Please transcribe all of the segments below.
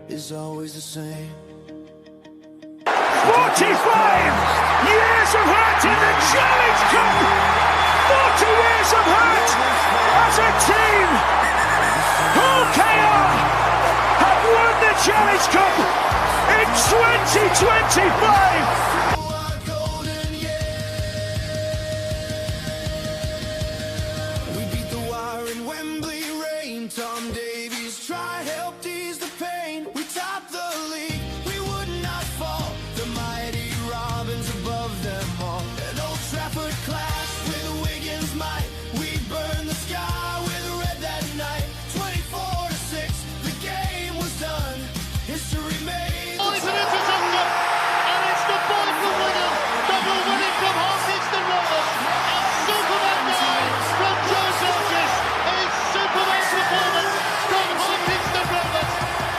is always the same. 45 years of hurt in the Challenge Cup. 40 years of hurt as a team. OKR have won the Challenge Cup in 2025. Tom Davies, try help ease the pain. We topped the league, we would not fall. The mighty Robins above them all. An Old Trafford clash with Wigan's might. We burned the sky with red that night. 24-6, the game was done. History made. Oh, it's an interception, and it's the boy from Wigan that will win it from Hawkins to Rovers. And Superman guy from Joe Burgess. A Superman performance from Hawkins to Rovers.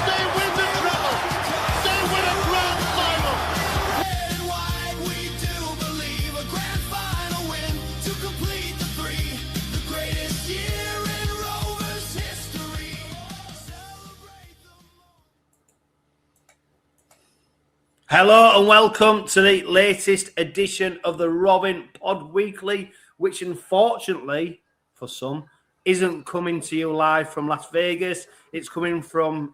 They win the treble. They win a grand final. Red and white, we do believe a grand final win to complete the three. The greatest year in Rovers history. Celebrate the Hello and welcome to the latest edition of the Robin Pod Weekly, which unfortunately for some isn't coming to you live from Las Vegas. It's coming from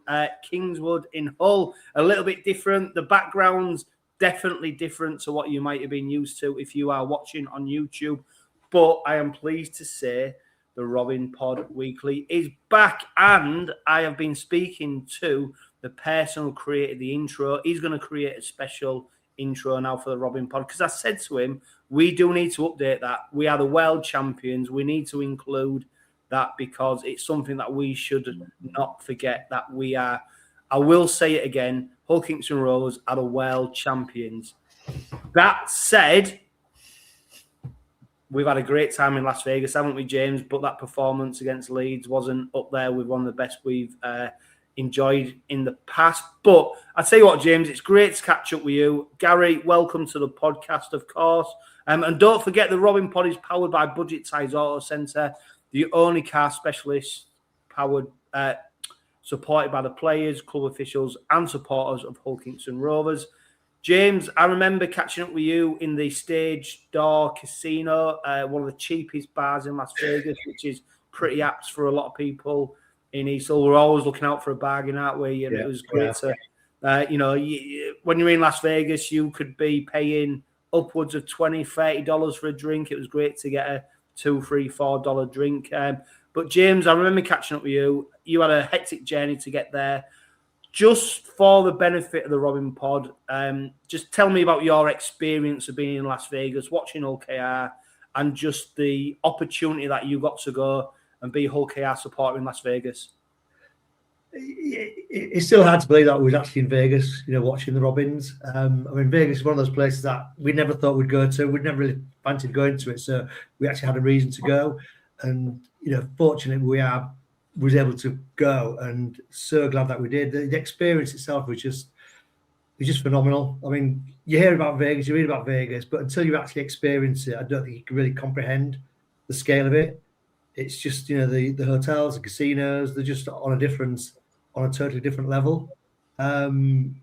Kingswood in Hull. A little bit different. The background's definitely different to what you might have been used to if you are watching on YouTube. But I am pleased to say the Robin Pod Weekly is back, and I have been speaking to the person who created the intro. He's going to create a special intro now for the Robin Pod, because I said to him, we do need to update that. We are the world champions. We need to include that because it's something that we should not forget that we are. I will say it again, Hull Kingston Rovers are the world champions. That said, we've had a great time in Las Vegas, haven't we, James? But that performance against Leeds wasn't up there with one of the best we've enjoyed in the past. But I tell you what, James, it's great to catch up with you. Gary, welcome to the podcast, of course. And don't forget, the Robin Pod is powered by Budget Tyres Autocentre, the only car specialist powered, supported by the players, club officials, and supporters of Hull Kingston Rovers. James, I remember catching up with you in the Stage Door Casino, one of the cheapest bars in Las Vegas, which is pretty apt for a lot of people in East Hull. We're always looking out for a bargain, aren't we? And it was great to, when you're in Las Vegas, you could be paying upwards of $20, $30 for a drink. It was great to get a $2, $3, $4 drink. But James, I remember catching up with you. You had a hectic journey to get there. Just for the benefit of the Robin Pod, just tell me about your experience of being in Las Vegas, watching Hull KR, and just the opportunity that you got to go and be Hull KR supporter in Las Vegas. It's still hard to believe that we was actually in Vegas, watching the Robins. Vegas is one of those places that we never thought we'd go to. We'd never really fancied going to it, so we actually had a reason to go. And fortunately, we was able to go, and so glad that we did. The experience itself was just phenomenal. I mean, you hear about Vegas, you read about Vegas, but until you actually experience it, I don't think you can really comprehend the scale of it. It's just the hotels, the casinos, they're just on a totally different level. We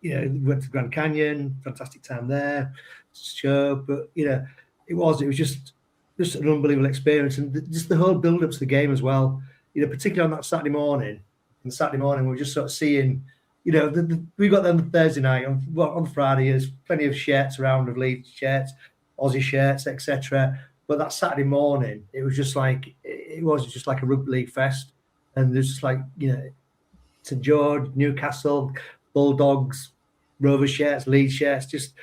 went to Grand Canyon, fantastic time there, show, but it was just an unbelievable experience, and just the whole build up to the game as well. Particularly on that Saturday morning. On Saturday morning, we were just sort of seeing, we got them Thursday night. On Friday, there's plenty of shirts around, of Leeds shirts, Aussie shirts, etc. But that Saturday morning, it was just like a rugby league fest, and there's just like St George, Newcastle, Bulldogs, Rovers shirts, Leeds shirts, just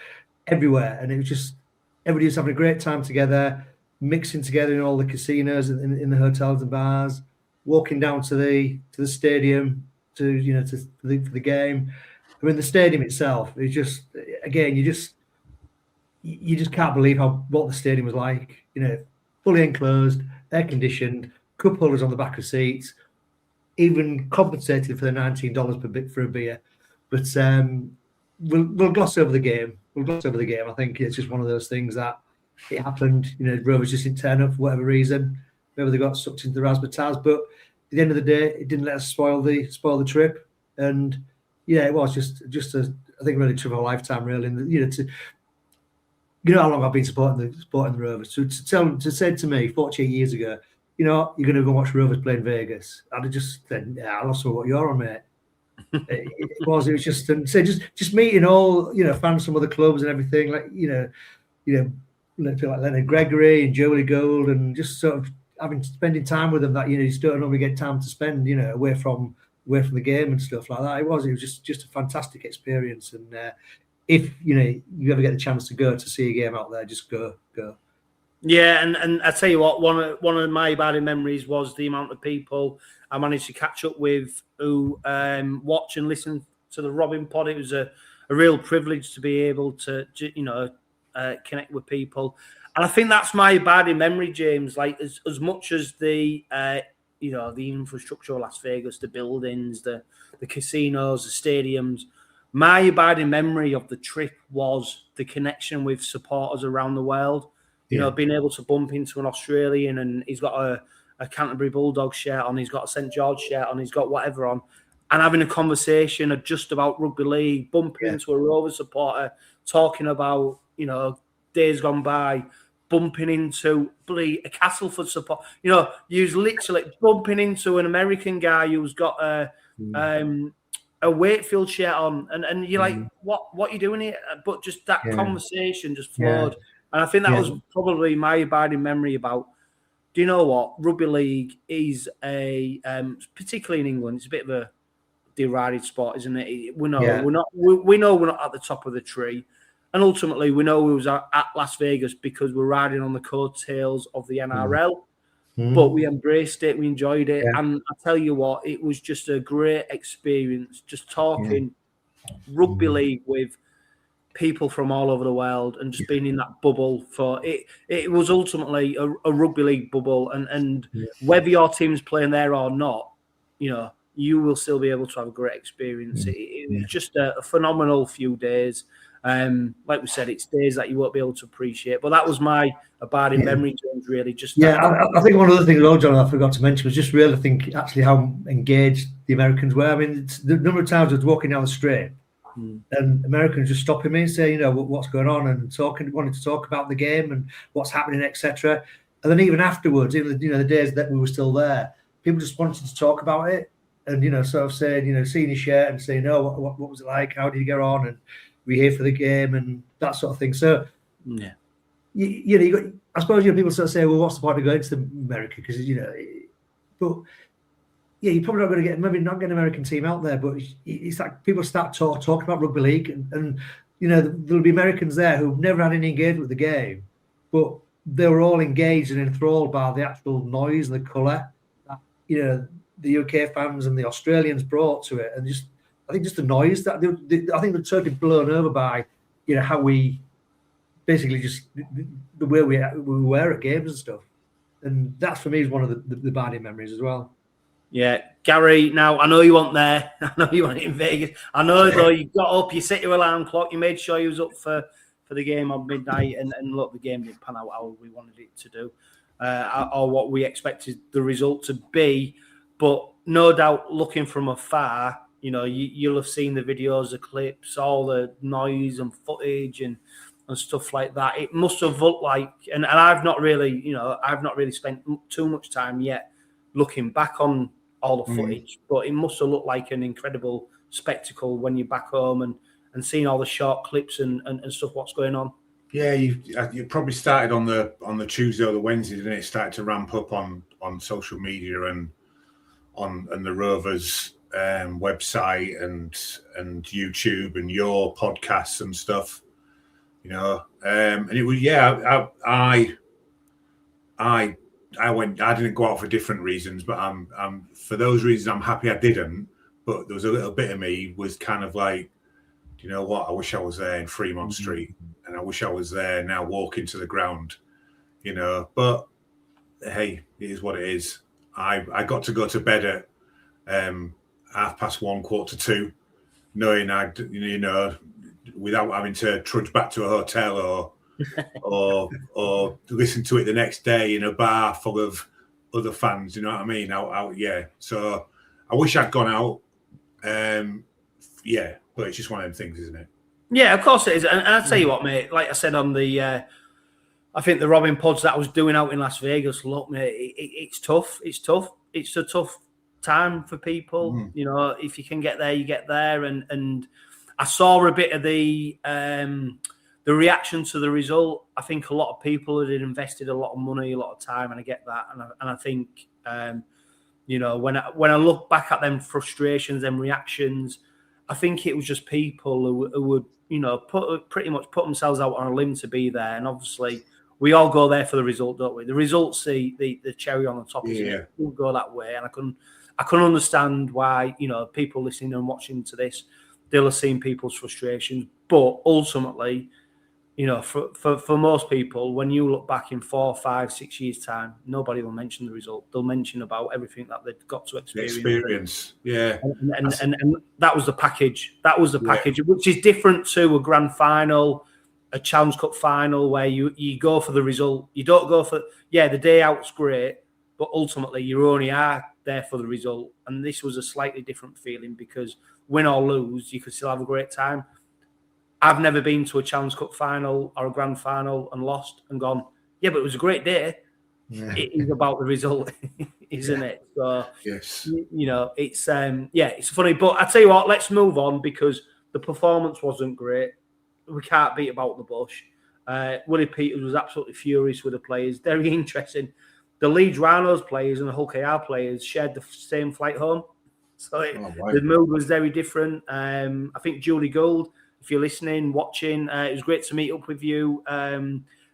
everywhere, and it was just everybody was having a great time together, mixing together in all the casinos and in the hotels and bars, walking down to the stadium for the game. I mean, the stadium itself is just, again, you just can't believe what the stadium was like. Fully enclosed, air conditioned, cup holders on the back of seats, even compensated for the $19 for a beer. But we'll gloss over the game. I think it's just one of those things that it happened. Rovers just didn't turn up for whatever reason. Maybe they got sucked into the razzmatazz. But at the end of the day, it didn't let us spoil the trip. And yeah, it was just a, I think, really trip of a lifetime, really. And, how long I've been supporting the Rovers. To say to me 48 years ago, you're going to go watch Rovers play in Vegas, I'd have just said, I lost what you're on, mate. it was just meeting all fans from other clubs and everything, like like Leonard Gregory and Joey Gould, and just sort of spending time with them that you just don't normally get time to spend away from the game and stuff like that. It was just a fantastic experience, and if you ever get the chance to go to see a game out there, just go. Yeah, and I tell you what, one of my bad memories was the amount of people I managed to catch up with who watch and listen to the Robin Pod. It was a real privilege to be able to connect with people, and I think that's my bad memory, James. Like as much as the the infrastructure of Las Vegas, the buildings, the casinos, the stadiums. My abiding memory of the trip was the connection with supporters around the world. Being able to bump into an Australian and he's got a Canterbury Bulldogs shirt on, he's got a St George shirt on, he's got whatever on, and having a conversation just about rugby league, bumping into a Rovers supporter, talking about, days gone by, bumping into a Castleford support. You was literally bumping into an American guy who's got a Wakefield shirt on, and you're like, what are you doing here? But just that conversation just flowed. And I think that was probably my abiding memory about, do you know what? Rugby league is particularly in England, it's a bit of a derided sport, isn't it? We know we're not at the top of the tree. And ultimately, we know we was at Las Vegas because we're riding on the coattails of the NRL. But we embraced it, we enjoyed it. And I tell you what, it was just a great experience, just talking rugby league with people from all over the world and just being in that bubble for it. It was ultimately a rugby league bubble, and whether your team's playing there or not, you will still be able to have a great experience. It was just a phenomenal few days. Like we said, it's days that you won't be able to appreciate. But that was my abiding memory, James, really. I think one other thing, John, I forgot to mention was just really think actually how engaged the Americans were. I mean, the number of times I was walking down the street and Americans just stopping me and saying, what's going on, and wanting to talk about the game and what's happening, etc. And then even afterwards, even the days that we were still there, people just wanted to talk about it and sort of saying, seeing your shirt and saying, what was it like? How did you get on? And we're here for the game and that sort of thing. So you got, I suppose people sort of say, well, what's the point of going to America? Because but you're probably not going to get, maybe not get an American team out there, but it's like people start talking about rugby league, and there'll be Americans there who've never had any engagement with the game, but they were all engaged and enthralled by the actual noise and the colour that the UK fans and the Australians brought to it, and I think just the noise that I think they're totally blown over by how we basically just the way we were at games and stuff, and that for me is one of the bad memories as well. Yeah, Gary, now I know you weren't there. I know you weren't in Vegas. I know, though, you got up, you set your alarm clock, you made sure you was up for the game on midnight, and look, the game didn't pan out how we wanted it to do, or what we expected the result to be. But no doubt, looking from afar, you'll have seen the videos, the clips, all the noise and footage and stuff like that. It must have looked like, and I've not really spent too much time yet looking back on all the footage, but it must have looked like an incredible spectacle when you're back home and seeing all the short clips and stuff, what's going on. Yeah, you probably started on the Tuesday or the Wednesday, didn't it? It started to ramp up on social media and on the Rovers website and YouTube and your podcasts and stuff, and it was I didn't go out for different reasons, but I'm for those reasons I'm happy I didn't. But there was a little bit of me was kind of like, do you know what? I wish I was there in Fremont Street, and I wish I was there now walking to the ground, But hey, it is what it is. I got to go to bed at 1:30, 1:45, knowing without having to trudge back to a hotel or listen to it the next day in a bar full of other fans. You know what I mean? Out. So I wish I'd gone out. yeah, but it's just one of them things, isn't it? Yeah, of course it is. And I'll tell you what, mate, like I said on the, I think the Robin pods that I was doing out in Las Vegas, look, mate, it's tough. It's tough. It's a tough time for people. Mm. You know, if you can get there, you get there. And I saw a bit of the reaction to the result. I think a lot of people had invested a lot of money, a lot of time, and I get that. And I think, you know, when I look back at them frustrations and reactions, I think it was just people who would, you know, pretty much put themselves out on a limb to be there. And obviously, we all go there for the result, don't we? The result's the cherry on the top. Yeah. We'll go that way. And I couldn't understand why, you know, people listening and watching to this, they'll have seen people's frustrations. But ultimately, you know, for most people, when you look back in 4, 5, 6 years' time, nobody will mention the result. They'll mention about everything that they've got to experience. Yeah. And that was the package. That was the package, which is different to a grand final, a Challenge Cup final, where you go for the result. You don't go for, the day out's great, but ultimately you only are there for the result. And this was a slightly different feeling because win or lose, you could still have a great time. I've never been to a Challenge Cup final or a grand final and lost and gone, yeah, but it was a great day. Yeah. It is about the result, isn't it? So, yes, you know, it's it's funny. But I tell you what, let's move on because the performance wasn't great. We can't beat about the bush. Willie Peters was absolutely furious with the players. Very interesting. The Leeds Rhinos players and the Hull KR players shared the same flight home. So the mood was very different. I think Julie Gould, if you're listening, watching, it was great to meet up with you.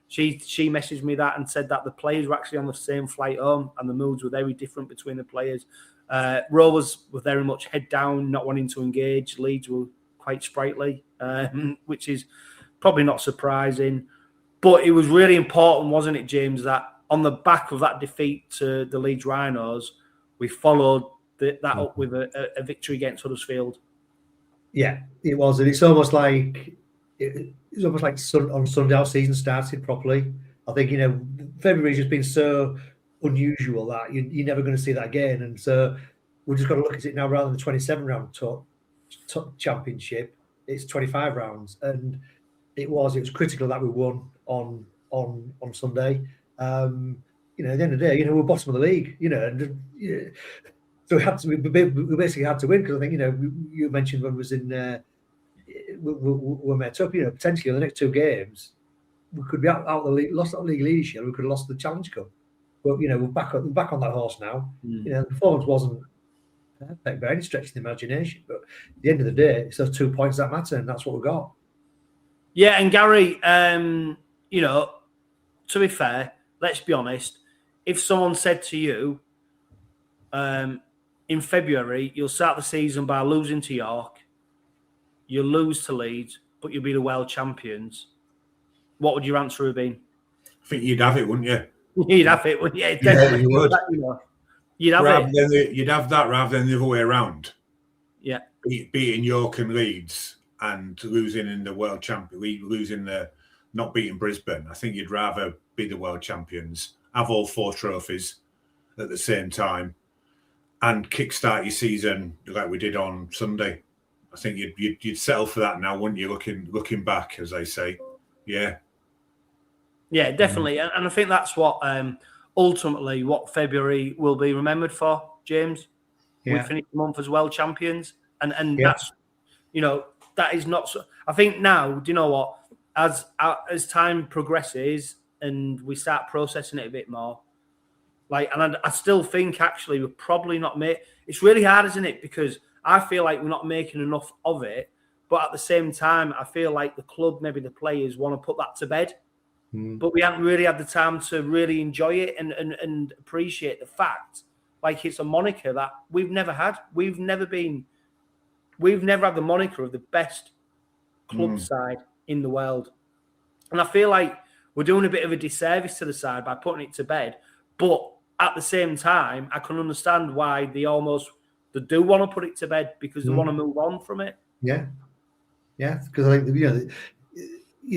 She messaged me that and said that the players were actually on the same flight home and the moods were very different between the players. Rovers were very much head down, not wanting to engage. Leeds were quite sprightly, which is probably not surprising. But it was really important, wasn't it, James, that on the back of that defeat to the Leeds Rhinos, we followed that up with a victory against Huddersfield. Yeah, it was, and it's almost like on Sunday our season started properly. I think, you know, February's just been so unusual that you're never going to see that again, and so we've just got to look at it now rather than 27 round championship. It's 25 rounds, and it was critical that we won on Sunday. You know, at the end of the day, you know, we're bottom of the league. You know, and so we basically had to win because I think, you know, you mentioned when we was in we're met up. You know, potentially in the next 2 games we could be out the league, lost that league leadership. We could have lost the Challenge Cup, but you know we're back on that horse now. You know, the performance wasn't perfect by any stretch of the imagination, but at the end of the day, it's those 2 points that matter, and that's what we got. Yeah, and Gary, you know, to be fair, let's be honest. If someone said to you, in February, you'll start the season by losing to York, you'll lose to Leeds, but you'll be the world champions, what would your answer have been? I think you'd have it, wouldn't you? You'd have it, wouldn't you? Definitely. Yeah, you would. You know, you'd have it. You'd have that rather than the other way around. Yeah. Beating York and Leeds and losing in the world champion, not beating Brisbane. I think you'd rather be the world champions, have all 4 trophies at the same time, and kickstart your season like we did on Sunday. I think you'd settle for that now, wouldn't you? Looking back, as I say, yeah, definitely, and I think that's what ultimately what February will be remembered for, James. We finished the month as world champions, and that's, you know, that is not so. I think now, do you know what? As time progresses and we start processing it a bit more, and I still think actually we're probably not it's really hard, isn't it? Because I feel like we're not making enough of it, but at the same time, I feel like the club, maybe the players, want to put that to bed. But we haven't really had the time to really enjoy it and appreciate the fact, like it's a moniker that we've never had. We've never had the moniker of the best club side in the world. And I feel like we're doing a bit of a disservice to the side by putting it to bed. But at the same time, I can understand why they do want to put it to bed because they want to move on from it. Yeah, because I think,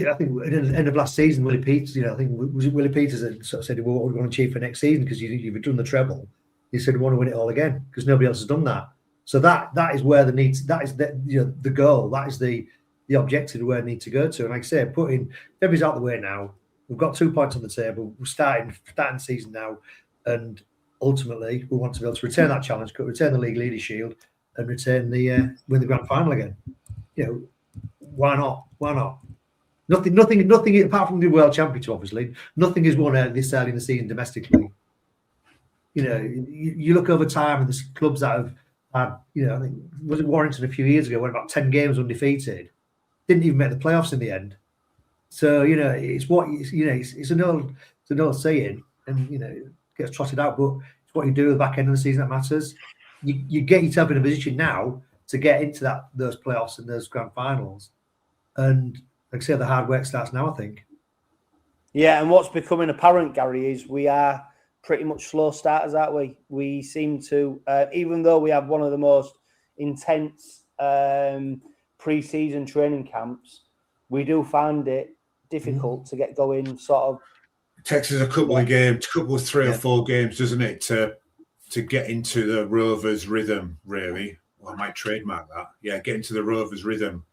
I think at the end of last season, Willie Peters, I think was it Willie Peters that sort of said, "Well, what we're going to achieve for next season because you've done the treble." He said, "We want to win it all again because nobody else has done that." So that is where the needs. That is the goal. That is the objective of where they need to go to. And like I say, February's out the way now. We've got 2 points on the table. We're starting the season now, and ultimately we want to be able to return that challenge, return the league leader shield, and return win the grand final again. Why not? Why not? Nothing apart from the world championship. Obviously, nothing is won this early in the season domestically. You look over time, and there's clubs that have had. I think was it Warrington a few years ago went about 10 games undefeated, didn't even make the playoffs in the end. So it's an old saying, and it gets trotted out, but it's what you do at the back end of the season that matters. You get yourself in a position now to get into those playoffs and those grand finals, and like I say, the hard work starts now, I think. Yeah, and what's becoming apparent, Gary, is we are pretty much slow starters, aren't we? We seem to, even though we have one of the most intense pre-season training camps, we do find it difficult to get going. Sort of, it takes us a couple of games, three or four games, doesn't it, to get into the Rovers rhythm? Really, well, I might trademark that. Yeah, get into the Rovers rhythm.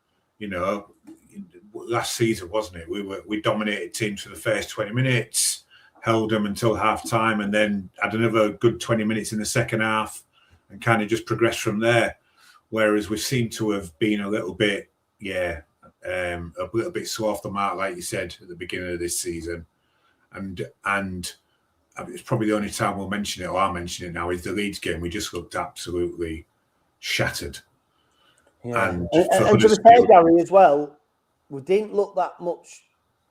Last season, wasn't it? We dominated teams for the first 20 minutes, held them until half time, and then had another good 20 minutes in the second half, and kind of just progressed from there. Whereas we seem to have been a little bit, slow off the mark, like you said at the beginning of this season, and it's probably the only time we'll mention it, or I'll mention it now, is the Leeds game. We just looked absolutely shattered. Yeah. And to be fair, Gary, as well, we didn't look that much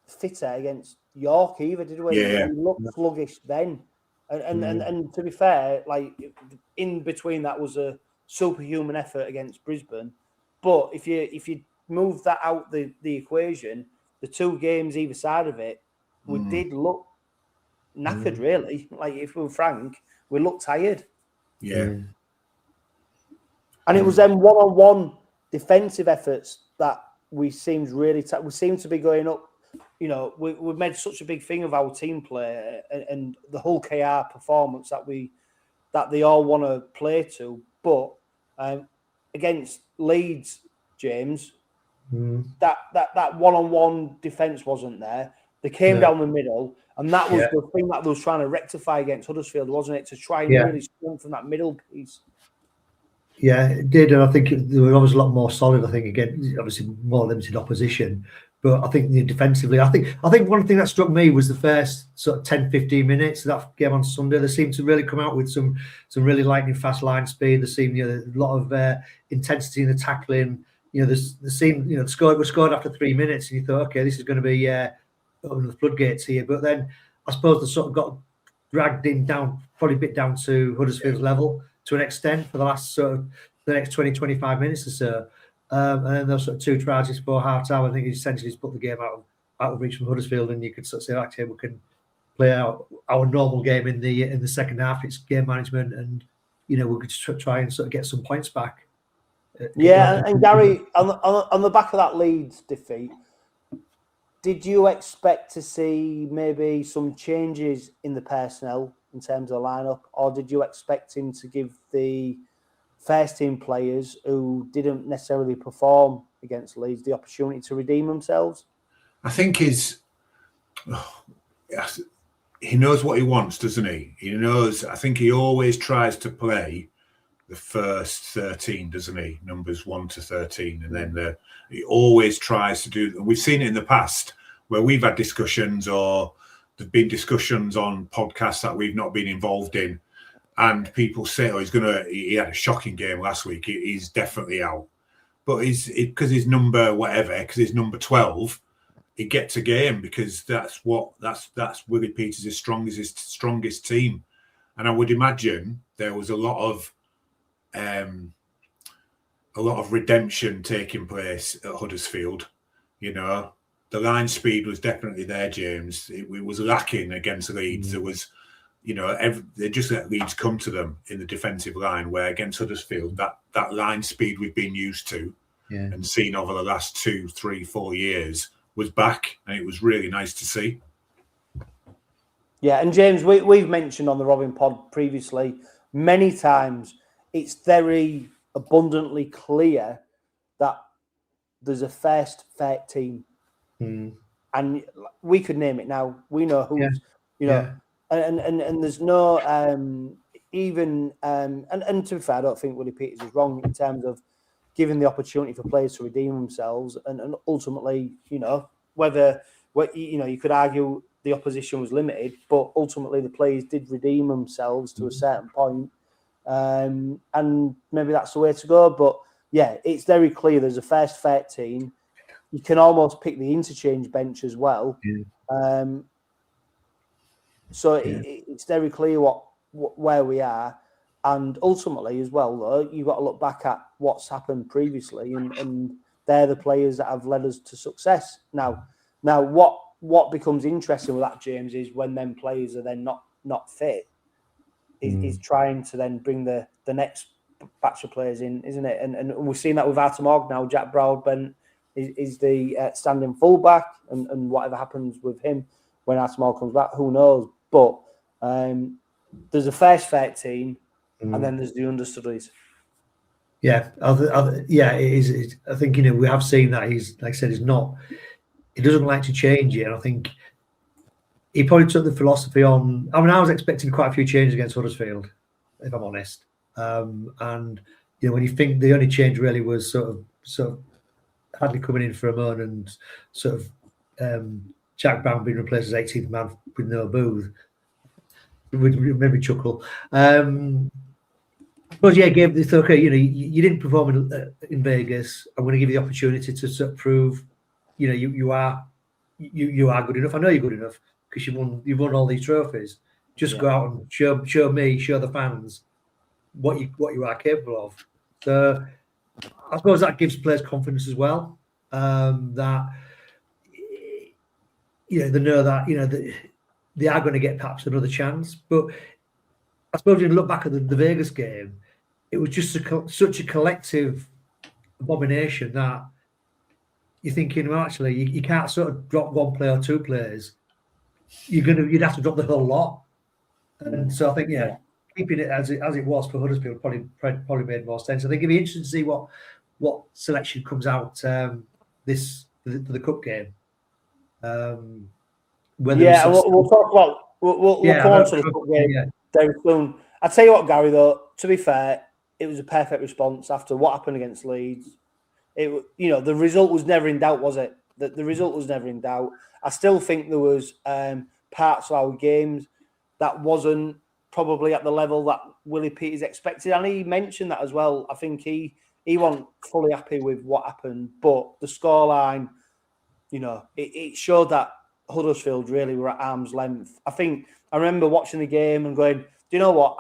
fitter against York either, did we? Yeah. We looked sluggish then. And to be fair, like in between that was a superhuman effort against Brisbane. But if you move that out the equation, the 2 games either side of it, we did look knackered, really. Like, if we were frank, we looked tired. Yeah. And it was them one-on-one defensive efforts that we seemed really we seem to be going up. We've made such a big thing of our team play and the whole KR performance that they all want to play to. But against Leeds, James, that one-on-one defence wasn't there. They came down the middle, and that was the thing that they was trying to rectify against Huddersfield, wasn't it? To try and really strengthen that middle piece. Yeah, it did, and I think they were always a lot more solid. I think, again, obviously more limited opposition, but I think defensively, I think one thing that struck me was the first sort of 10-15 minutes of that game on Sunday. They seemed to really come out with some really lightning fast line speed. There seemed a lot of intensity in the tackling. The scored after 3 minutes, and you thought, okay, this is going to be opening the floodgates here. But then I suppose they sort of got dragged probably a bit down to Huddersfield's level to an extent for the last the next 20-25 minutes or so. And then those sort of 2 tries before half time, I think, essentially just put the game out of reach from Huddersfield, and you could sort of say, okay, we can play out our normal game in the second half. It's game management, and we could try and sort of get some points back. Yeah, and Gary, on the back of that Leeds defeat, did you expect to see maybe some changes in the personnel in terms of the lineup, or did you expect him to give the first team players who didn't necessarily perform against Leeds the opportunity to redeem themselves? I think he knows what he wants, doesn't he? He knows. I think he always tries to play the first 13, doesn't he? Numbers 1 to 13, and then he always tries to do. And we've seen it in the past where we've had discussions, or there've been discussions on podcasts that we've not been involved in, and people say, "Oh, he had a shocking game last week. He's definitely out." But because he's number 12, he gets a game because that's Willie Peters' strongest team. And I would imagine there was a lot of redemption taking place at Huddersfield. The line speed was definitely there, James. It was lacking against Leeds. There was, they just let Leeds come to them in the defensive line, where against Huddersfield, that line speed we've been used to and seen over the last 2, 3, 4 years was back, and it was really nice to see. Yeah, and James, we've mentioned on the Robin Pod previously many times, it's very abundantly clear that there's a first fair team. And we could name it now. We know who's, and there's no even and to be fair, I don't think Willie Peters is wrong in terms of giving the opportunity for players to redeem themselves, and ultimately, whether you could argue the opposition was limited, but ultimately the players did redeem themselves to a certain point, and maybe that's the way to go. But yeah, it's very clear there's a first fair team. You can almost pick the interchange bench as well. It's very clear where we are, and ultimately as well, though, you've got to look back at what's happened previously, and they're the players that have led us to success. Now, what becomes interesting with that, James, is when them players are then not fit, is trying to then bring the next batch of players in, isn't it? And we've seen that with Artemog now. Jack Broadbent is the standing fullback, and whatever happens with him when Artemog comes back, who knows? But there's a first fair team, and then there's the understudies. Yeah, it is. I think we have seen that he's, like I said, he doesn't like to change it, and I think he probably took the philosophy on. I mean, I was expecting quite a few changes against Huddersfield, if I'm honest. And when you think the only change really was sort of Hadley coming in for a moment and sort of Jack Brown being replaced as 18th man with no Booth, would maybe chuckle. But yeah, it's okay. You didn't perform in Vegas. I'm going to give you the opportunity to sort of prove, you are good enough. I know you're good enough because you've won all these trophies. Just go out and show the fans what you are capable of. So I suppose that gives players confidence as well. That they know that that they are going to get perhaps another chance. But I suppose when you look back at the Vegas game, it was just such a collective abomination that you're thinking, well, actually, you can't sort of drop one player or two players. You'd have to drop the whole lot. And so I think, keeping it as it was for Huddersfield probably made more sense. I think it'd be interesting to see what selection comes out for the cup game. We'll talk about we'll come on to the cup game very soon. I tell you what, Gary. Though, to be fair, it was a perfect response after what happened against Leeds. The result was never in doubt, was it? The result was never in doubt. I still think there was parts of our games that wasn't probably at the level that Willie Peters expected, and he mentioned that as well. I think he wasn't fully happy with what happened, but the scoreline, it showed that Huddersfield really were at arm's length. I remember watching the game and going, do you know what?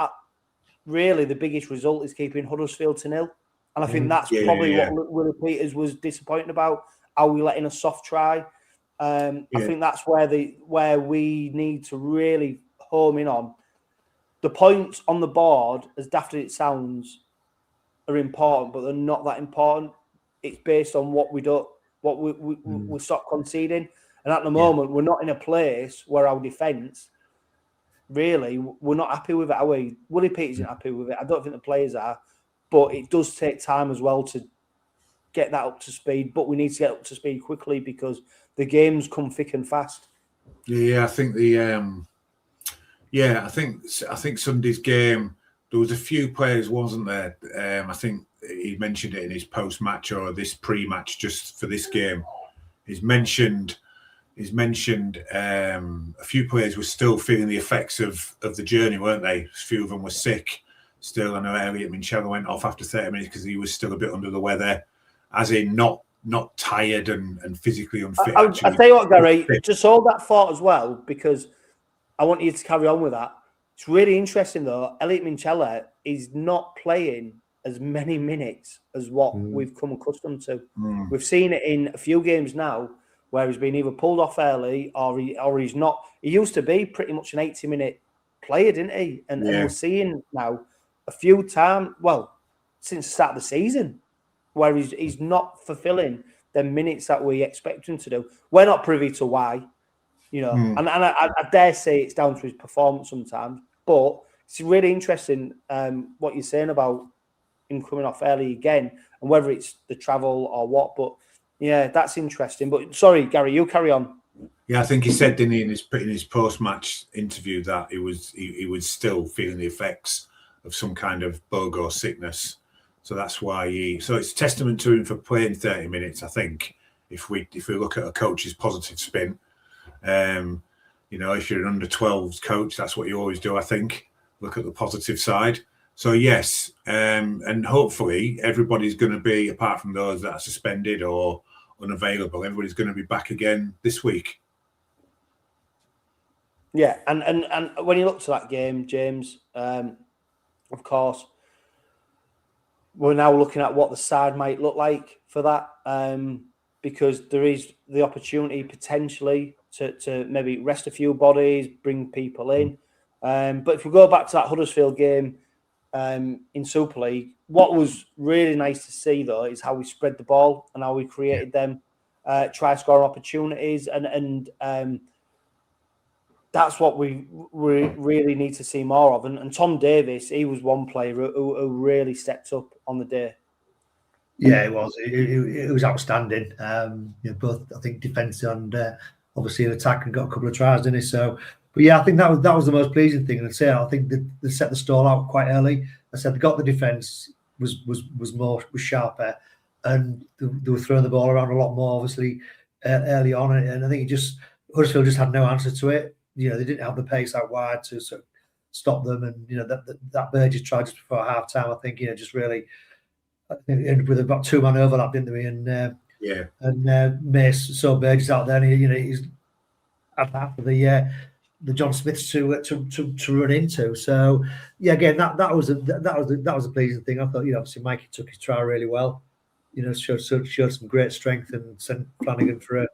Really, the biggest result is keeping Huddersfield to 0. And I think that's probably what Willie Peters was disappointed about. Are we letting a soft try? I think that's where we need to really home in on. The points on the board, as daft as it sounds, are important, but they're not that important. It's based on what we stop conceding. And at the moment, we're not in a place where our defence, really, we're not happy with it, are we? Willie Peters isn't happy with it. I don't think the players are. But it does take time as well to get that up to speed. But we need to get up to speed quickly because the games come thick and fast. Yeah, I think I think Sunday's game, there was a few players, wasn't there? I think he mentioned it in his post-match or this pre-match just for this game. He's mentioned a few players were still feeling the effects of the journey, weren't they? A few of them were sick. Still, I know Elliot Minchella went off after 30 minutes because he was still a bit under the weather, as in not tired and physically unfit. I'll tell you what, Gary, just hold that thought as well, because I want you to carry on with that. It's really interesting, though. Elliot Minchella is not playing as many minutes as what we've come accustomed to. We've seen it in a few games now where he's been either pulled off early or he's not. He used to be pretty much an 80-minute player, didn't he? And we're seeing now a few times, since the start of the season, where he's not fulfilling the minutes that we expect him to do. We're not privy to why, and I dare say it's down to his performance sometimes, but it's really interesting what you're saying about him coming off early again, and whether it's the travel or what. But yeah, that's interesting. But sorry, Gary, you carry on. Yeah, I think he said, didn't he, in his post-match interview that he was still feeling the effects of some kind of bug or sickness. So that's why so it's a testament to him for playing 30 minutes, I think, if we look at a coach's positive spin. You know, if you're an under-12s coach, that's what you always do, I think. Look at the positive side. So yes, and hopefully everybody's going to be, apart from those that are suspended or unavailable, everybody's going to be back again this week. Yeah, and when you look to that game, James, of course, we're now looking at what the side might look like for that, because there is the opportunity potentially to maybe rest a few bodies, bring people in. But if we go back to that Huddersfield game in Super League, what was really nice to see, though, is how we spread the ball and how we created them try-score opportunities. And that's what we really need to see more of. And Tom Davis, he was one player who really stepped up on the day. Yeah, it was. It was outstanding. Both, I think, defence and obviously in attack, and got a couple of tries, didn't he? So, but yeah, I think that was the most pleasing thing. And I'd say I think they set the stall out quite early. I said they got the defence was sharper, and they were throwing the ball around a lot more, obviously, early on. And I think Huddersfield just had no answer to it. You know, they didn't have the pace out wide to sort of stop them. And, you know, that Burgess tried just before half time, I think, you know, just really ended with about 2-man overlap, didn't they? And Mace saw Burgess out there, and he's after the John Smiths to run into. So yeah, again, that was a pleasing thing. I thought, you know, obviously Mikey took his try really well. You know, showed some great strength and sent Flanagan for a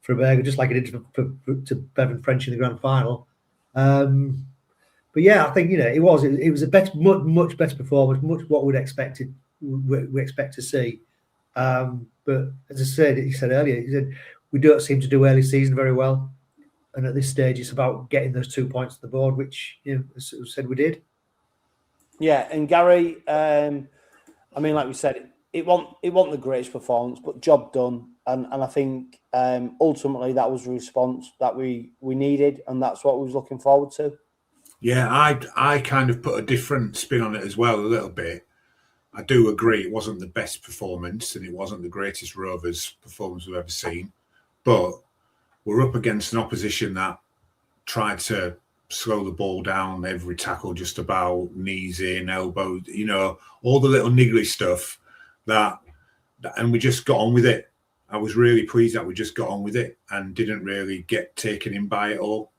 burger, just like he did to Bevan French in the grand final. But yeah, I think, you know, it was a much better performance, much what we expect to see. But as he said earlier, we don't seem to do early season very well, and at this stage, it's about getting those 2 points to the board, which, you know, as I said, we did. Yeah, and Gary, I mean, like we said, it wasn't the greatest performance, but job done. And I think ultimately that was the response that we needed, and that's what we was looking forward to. Yeah, I kind of put a different spin on it as well, a little bit. I do agree it wasn't the best performance, and it wasn't the greatest Rovers performance we've ever seen. But we're up against an opposition that tried to slow the ball down every tackle, just about knees in, elbows, you know, all the little niggly stuff and we just got on with it. I was really pleased that we just got on with it and didn't really get taken in by it all.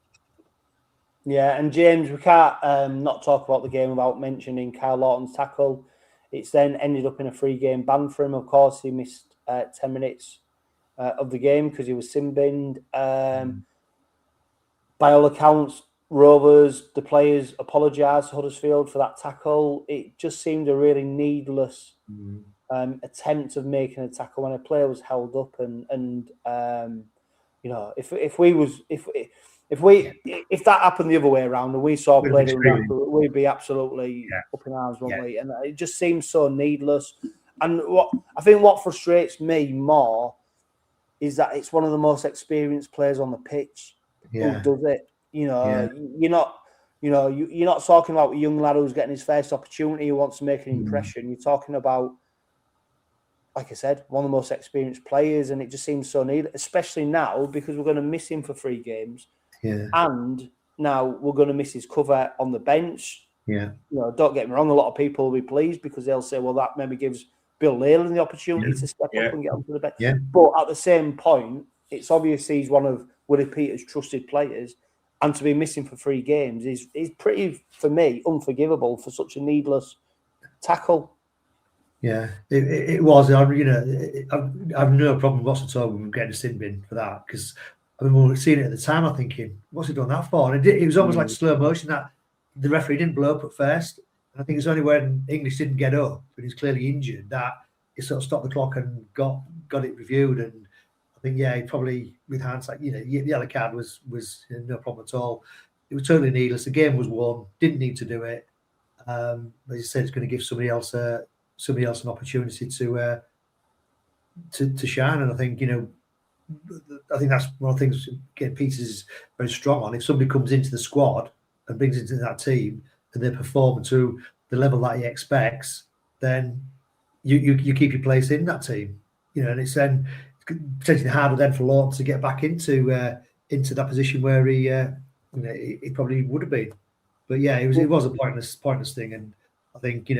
Yeah, and James, we can't not talk about the game without mentioning Kyle Lawton's tackle. It's then ended up in a 3-game ban for him. Of course, he missed 10 minutes of the game because he was sin-binned. By all accounts, Rovers, the players, apologised to Huddersfield for that tackle. It just seemed a really needless attempt of making a tackle when a player was held up, and you know, if that happened the other way around and we saw a player doing that, we'd be absolutely up in arms, wouldn't we? And it just seems so needless. And what frustrates me more is that it's one of the most experienced players on the pitch who does it. You know, you're not talking about a young lad who's getting his first opportunity, who wants to make an impression. You're talking about, like I said, one of the most experienced players, and it just seems so needed, especially now because we're going to miss him for 3 games. Yeah. And now we're going to miss his cover on the bench. Yeah. You know, don't get me wrong, a lot of people will be pleased because they'll say, well, that maybe gives Bill Leyland the opportunity to step up and get onto the bench. Yeah. But at the same point, it's obvious he's one of Willie Peters' trusted players, and to be missing for 3 games is pretty, for me, unforgivable for such a needless tackle. Yeah, it was. I've no problem whatsoever with getting a sin bin for that, because I mean, we were seeing it at the time. I'm thinking, what's he done that for? And it was almost like slow motion that the referee didn't blow up at first. And I think it's only when English didn't get up, when he's clearly injured, that he sort of stopped the clock and got it reviewed. And I think, he probably, with hindsight, the yellow card was no problem at all. It was totally needless. The game was won. Didn't need to do it. As you said, it's going to give somebody else a somebody else an opportunity to shine. And I think, I think that's one of the things again Peters is very strong on. If somebody comes into the squad and brings into that team and they perform to the level that he expects, then you keep your place in that team. And it's then potentially harder then for Lawton to get back into that position where he probably would have been. But yeah, it was a pointless thing, and I think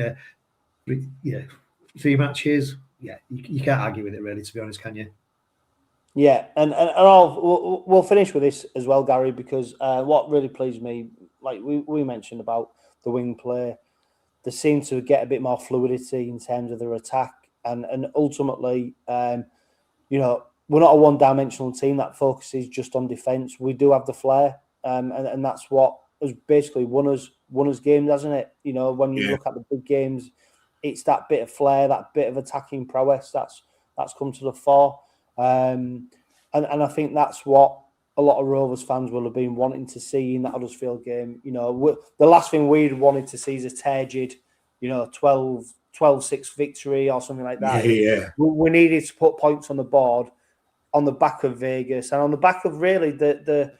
3 matches, yeah, you can't argue with it really, to be honest, can you? Yeah, and we'll finish with this as well, Gary, because what really pleased me, like we mentioned about the wing play, they seem to get a bit more fluidity in terms of their attack, and ultimately, we're not a one-dimensional team that focuses just on defence. We do have the flair, and that's what has basically won us games, hasn't it? When you look at the big games, it's that bit of flair, that bit of attacking prowess that's come to the fore. And I think that's what a lot of Rovers fans will have been wanting to see in that Huddersfield game. The last thing we'd wanted to see is a turgid, 12-6 victory or something like that. Yeah. We needed to put points on the board on the back of Vegas and on the back of really the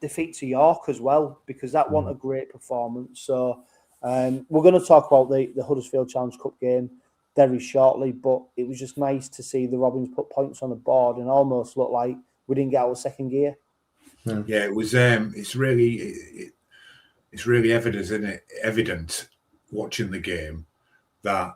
defeat to York as well, because that wasn't a great performance. So we're going to talk about the Huddersfield Challenge Cup game very shortly, but it was just nice to see the Robins put points on the board and almost look like we didn't get out of second gear. Yeah, it was. It's really evident, isn't it? Evident watching the game that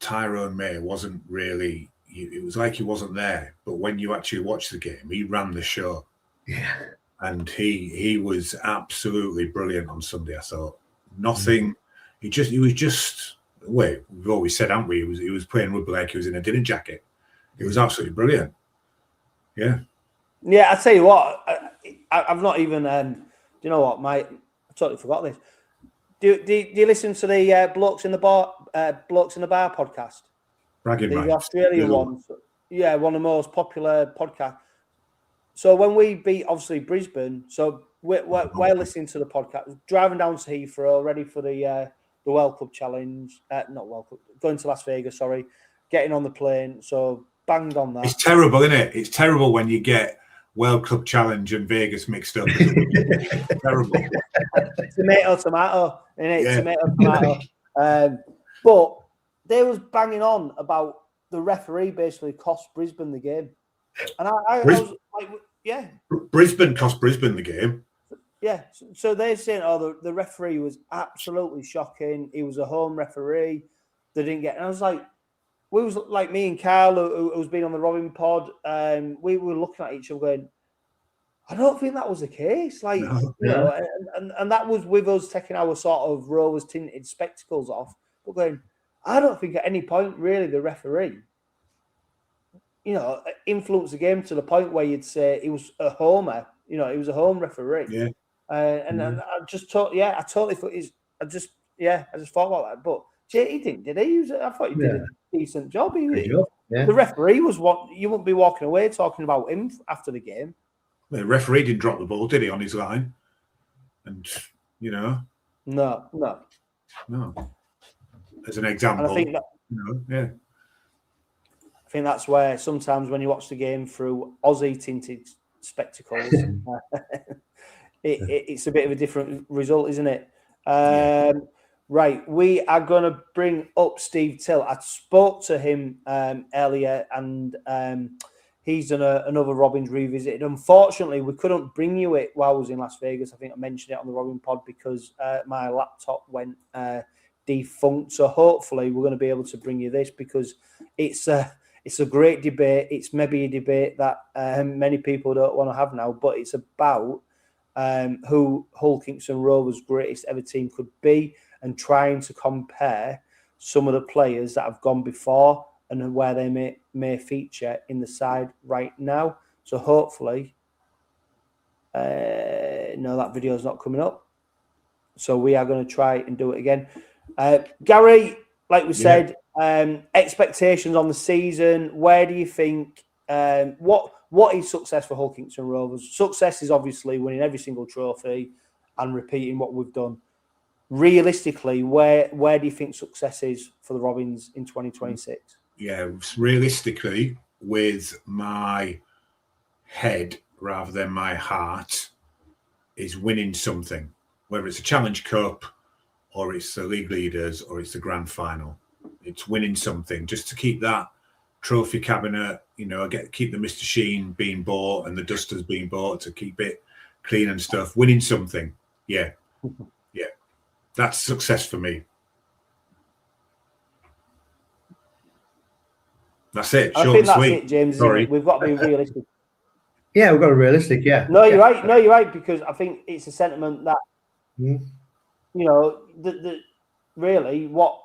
Tyrone May wasn't really. It was like he wasn't there, but when you actually watch the game, he ran the show. Yeah, and he was absolutely brilliant on Sunday. I thought nothing. He was just. Wait, we've always said, haven't we? He was playing rugby like he was in a dinner jacket. It was absolutely brilliant. Yeah. Yeah, I tell you what, I've not even. Do you know what, mate? I totally forgot this. Do you listen to the Blokes in the Bar podcast? Bragging the rights. Australian one. Yeah, one of the most popular podcasts. So when we beat obviously Brisbane, so we're listening to the podcast, driving down to Heathrow, ready for the World Cup Challenge, not World Cup, going to Las Vegas, sorry, getting on the plane. So banged on that. It's terrible, isn't it? It's terrible when you get World Cup Challenge and Vegas mixed up. Terrible. Tomato, innit? Yeah. Tomato. But they was banging on about the referee basically cost Brisbane the game. And I was like, yeah. Brisbane cost Brisbane the game. Yeah, so they're saying, the referee was absolutely shocking. He was a home referee. They didn't get, and I was like, we was like me and Carl, who's been on the Robin pod, we were looking at each other going, I don't think that was the case. Like, and that was with us taking our sort of Rovers tinted spectacles off, but going, I don't think at any point really the referee, influenced the game to the point where you'd say he was a homer. He was a home referee. Yeah. And I just thought, I totally thought I just thought about that. But he didn't, did he? I thought he did a decent job. Yeah. The referee was you wouldn't be walking away talking about him after the game. The referee didn't drop the ball, did he, on his line? And, No. As an example. And I think that, I think that's where sometimes when you watch the game through Aussie tinted spectacles, it's a bit of a different result, isn't it? Right, we are going to bring up Steve Till. I spoke to him earlier, and he's done another Robins Revisited. Unfortunately, we couldn't bring you it while I was in Las Vegas. I think I mentioned it on the Robin pod because my laptop went defunct. So hopefully we're going to be able to bring you this because it's a great debate. It's maybe a debate that many people don't want to have now, but it's about who Hull Kingston Rovers' greatest ever team could be and trying to compare some of the players that have gone before and where they may feature in the side right now. So hopefully, no, that video is not coming up. So we are going to try and do it again. Gary, like we said, expectations on the season. Where do you think, what is success for Hull Kingston Rovers? Success is obviously winning every single trophy and repeating what we've done. realistically, where do you think success is for the Robins in 2026? Yeah, realistically, with my head rather than my heart, is winning something, whether it's a Challenge Cup or it's the league leaders or it's the grand final. It's winning something just to keep that trophy cabinet, keep the Mr. Sheen being bought and the dusters being bought, to keep it clean and stuff. Winning something. Yeah. Yeah. That's success for me. That's it. I think that's it, James. Sorry. We've got to be realistic. Yeah, we've got to be realistic, yeah. No, you're right. No, you're right, because I think it's a sentiment that, really what,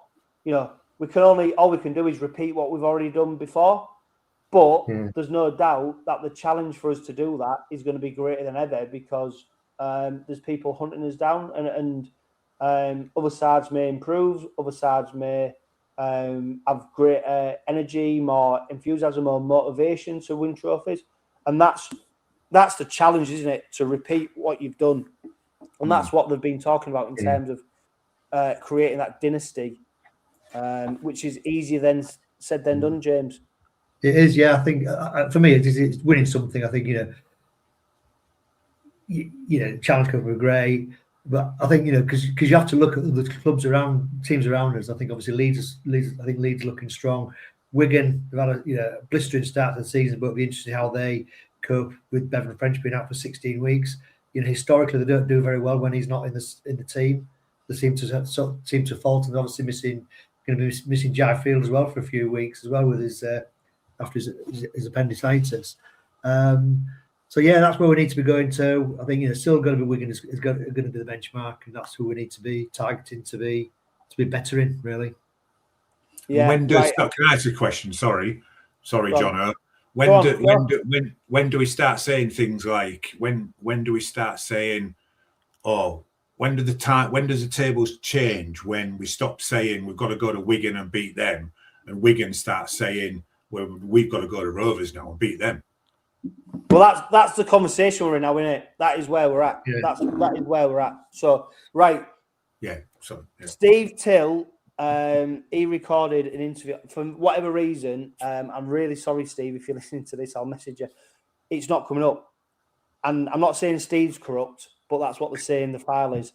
all we can do is repeat what we've already done before. But there's no doubt that the challenge for us to do that is going to be greater than ever, because there's people hunting us down, and other sides may improve, other sides may have greater energy, more enthusiasm, more motivation to win trophies. And that's the challenge, isn't it? To repeat what you've done. And that's what they've been talking about in terms of creating that dynasty, which is easier said than done, James. It is, yeah. I think for me, it's winning something. I think, Challenge Cup were great. But I think, because you have to look at the teams around us. I think obviously Leeds looking strong. Wigan, they've had a blistering start to the season, but it'll be interesting how they cope with Bevan French being out for 16 weeks. Historically, they don't do very well when he's not in the team. They seem to falter. And obviously going to be missing Jai Field as well for a few weeks as well with his after his appendicitis. So yeah, that's where we need to be going to. I think still going to be Wigan is going to be the benchmark, and that's who we need to be targeting to be better in, really. Yeah. Can I ask a question? Sorry, John. When do we start saying things like when do we start saying, when does the tables change, when we stop saying we've got to go to Wigan and beat them, and Wigan starts saying, well, we've got to go to Rovers now and beat them? Well, that's the conversation we're in now, isn't it? That is where we're at. Yeah. That is where we're at. So, right. Yeah. So, yeah. Steve Till, he recorded an interview. For whatever reason, I'm really sorry, Steve, if you're listening to this, I'll message you. It's not coming up. And I'm not saying Steve's corrupt, but that's what they're saying the file is.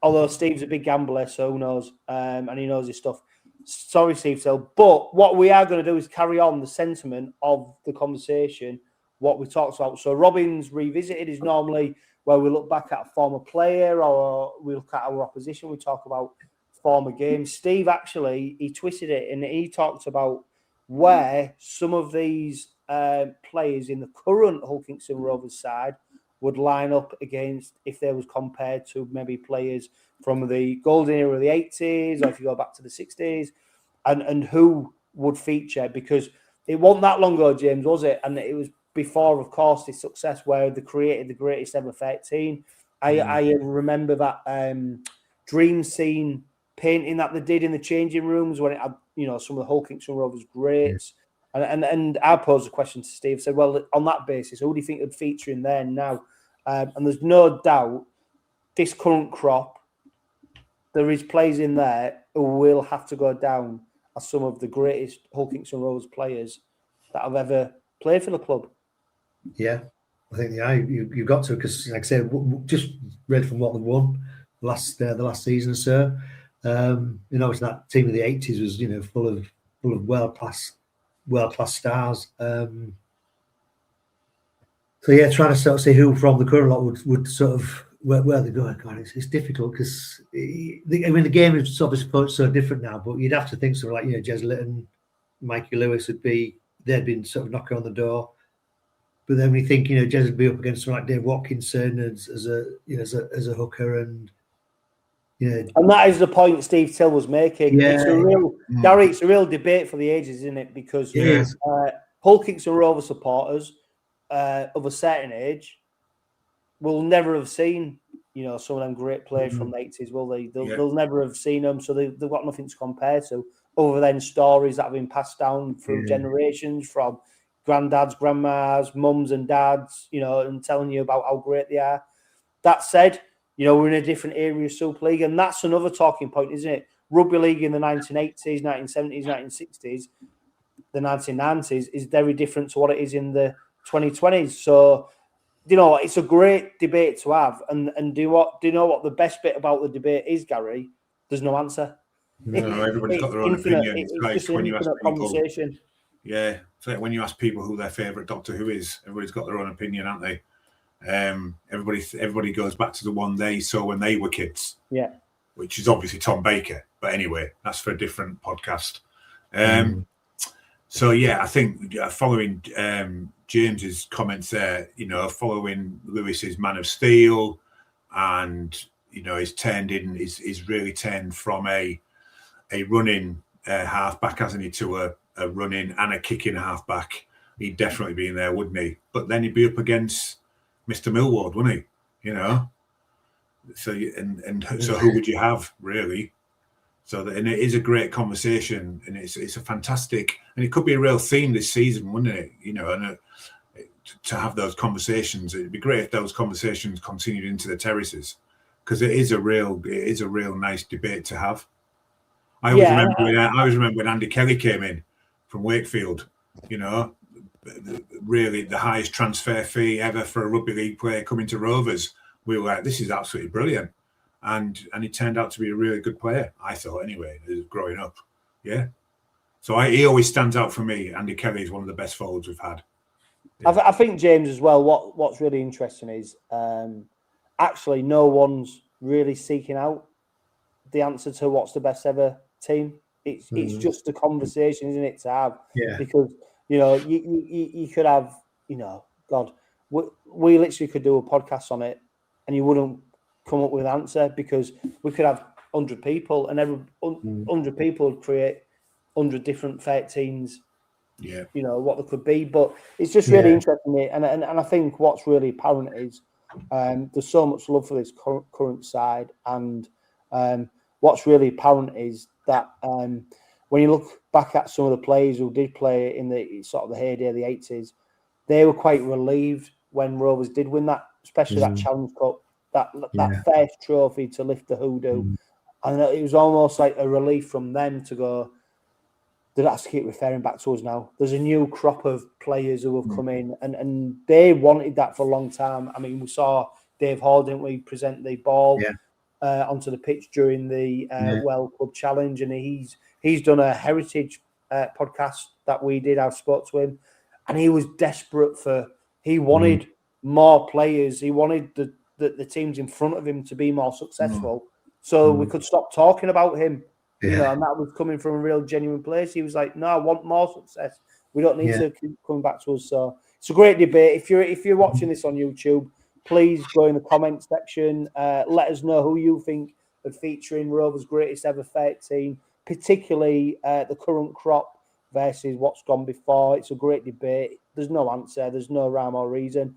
Although Steve's a big gambler, so who knows? And he knows his stuff. Sorry, Steve Till. But what we are going to do is carry on the sentiment of the conversation, what we talked about. So Robins Revisited is normally where we look back at a former player, or we look at our opposition. We talk about former games. Steve actually, he twisted it, and he talked about where some of these players in the current Hull Kingston Rovers side would line up against if they was compared to maybe players from the golden era of the 80s, or if you go back to the 60s, and who would feature, because it wasn't that long ago, James, was it? And it was before, of course, this success where they created the greatest ever 13. I remember that dream scene painting that they did in the changing rooms when it had, some of the Hull Kingston Rovers greats. And I posed a question to Steve, said, well, on that basis, who do you think would feature in there now? And there's no doubt this current crop, there is players in there who will have to go down as some of the greatest Hull Kingston Rovers players that have ever played for the club. Yeah, I think you've got to, because like I said, just read from what they've won the last season or so. Obviously that team of the 80s was full of world class stars. So yeah, trying to sort of see who from the current lot would sort of where they're going. God, it's difficult because the game is obviously so different now. But you'd have to think sort of like Jez Litton, Mikey Lewis they'd been sort of knocking on the door. But then we think Jez would be up against someone like Dave Watkinson as a hooker, and and that is the point Steve Till was making. Yeah. It's a real debate for the ages, isn't it? Because Hull Kingston Rovers supporters of a certain age will never have seen, some of them great players from the 80s, will they? They'll never have seen them, so they've got nothing to compare to, other than stories that have been passed down through generations from granddads, grandmas, mums and dads, and telling you about how great they are. That said, You know, we're in a different area of Super League, and that's another talking point, isn't it? Rugby league in the 1980s, 1970s, 1960s, the 1990s is very different to what it is in the 2020s. So, you know, it's a great debate to have. And do you know what the best bit about the debate is, Gary? There's no answer. No, everybody's got their own opinion. It's like just an when you ask infinite people, conversation. yeah, it's like when you ask people who their favourite Doctor Who is, everybody's got their own opinion, aren't they? Everybody goes back to the one they saw when they were kids. Yeah. Which is obviously Tom Baker. But anyway, that's for a different podcast. So, yeah, I think following James's comments there, you know, following Lewis's Man of Steel, and, you know, he's really turned from a running halfback, hasn't he, to a running and a kicking halfback. He'd definitely be in there, wouldn't he? But then he'd be up against Mr. Millward, wouldn't he? You know? So so who would you have, really? And it is a great conversation, and it's a fantastic, and it could be a real theme this season, wouldn't it? You know, and to have those conversations, it'd be great if those conversations continued into the terraces, because it is a real nice debate to have. I always remember when Andy Kelly came in from Wakefield. You know, really the highest transfer fee ever for a rugby league player coming to Rovers. We were like, this is absolutely brilliant. And he turned out to be a really good player, I thought, anyway, growing up. Yeah. So he always stands out for me. Andy Kelly is one of the best forwards we've had. Yeah. I think, James, as well, what's really interesting is actually no one's really seeking out the answer to what's the best ever team. It's just a conversation, isn't it, to have? Yeah. Because, you know, you could have, you know, God, we literally could do a podcast on it and you wouldn't come up with an answer, because we could have 100 people and every 100 people would create 100 different 13s. Yeah, you know what there could be, but it's just really interesting. And I think what's really apparent is there's so much love for this current side, and what's really apparent is that when you look back at some of the players who did play in the sort of the heyday of the 80s, they were quite relieved when Rovers did win that, especially that Challenge Cup. That first trophy to lift the hoodoo. And it was almost like a relief from them to go, they don't have to keep referring back to us now. There's a new crop of players who have come in, and they wanted that for a long time. I mean, we saw Dave Hall, didn't we, present the ball onto the pitch during the World Club Challenge, and he's done a heritage podcast that we did. I've spoke to him, and he was desperate he wanted more players. He wanted the teams in front of him to be more successful, so we could stop talking about him. You know, and that was coming from a real genuine place. He was like, "No, I want more success. We don't need to keep coming back to us." So it's a great debate. If you're watching this on YouTube, please go in the comment section. Let us know who you think would feature in Rovers' greatest ever 13, particularly the current crop versus what's gone before. It's a great debate. There's no answer. There's no rhyme or reason.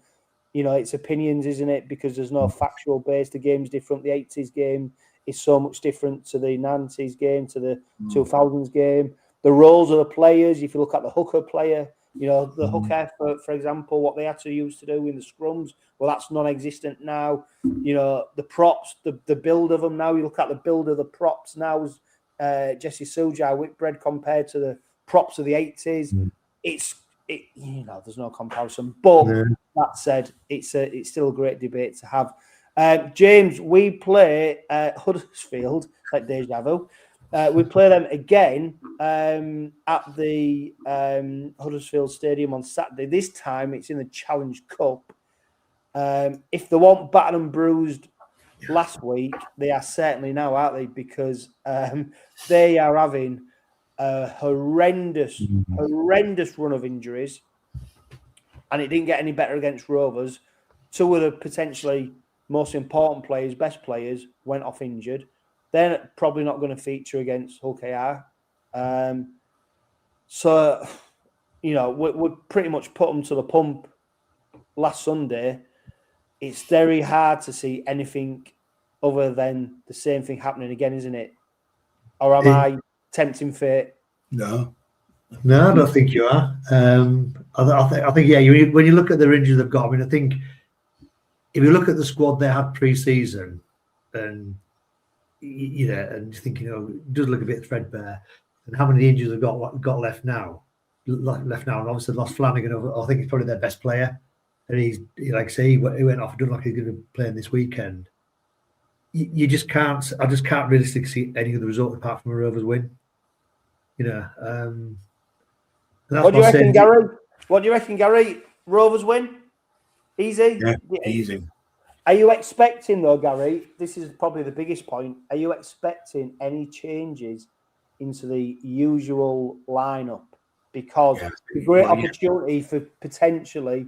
You know, it's opinions, isn't it? Because there's no factual base. The game's different. The 80s game is so much different to the 90s game, to the 2000s game. The roles of the players, if you look at the hooker player, you know, the hooker, for example, what they had to use to do in the scrums, well, that's non-existent now. You know, the props, the build of them now, you look at the build of the props now, Jesse Sujar, Whitbread compared to the props of the 80s. You know, there's no comparison. But that said, it's still a great debate to have. James, we play Huddersfield, like deja vu. We play them again at the Huddersfield Stadium on Saturday. This time it's in the Challenge Cup. If they weren't battered and bruised last week, they are certainly now, aren't they? Because they are having a horrendous run of injuries, and it didn't get any better against Rovers. Two of the potentially most important players, best players, went off injured. They're probably not going to feature against Hull KR. So, you know, we pretty much put them to the pump last Sunday. It's very hard to see anything other than the same thing happening again, isn't it? Or am I tempting fate? No, I don't think you are. I think when you look at the injuries they've got, I mean, I think if you look at the squad they had pre-season, and and you think, it does look a bit threadbare. And how many injuries have got left now? And obviously lost Flanagan. I think he's probably their best player, and like I say, he went off and done like he's going to be playing this weekend. You just can't. I just can't realistically see any of the result apart from a Rovers win. What do you reckon, Gary? What do you reckon, Gary? Rovers win? Easy? Yeah, easy. Are you expecting, though, Gary, this is probably the biggest point, are you expecting any changes into the usual lineup? Because a great opportunity for potentially,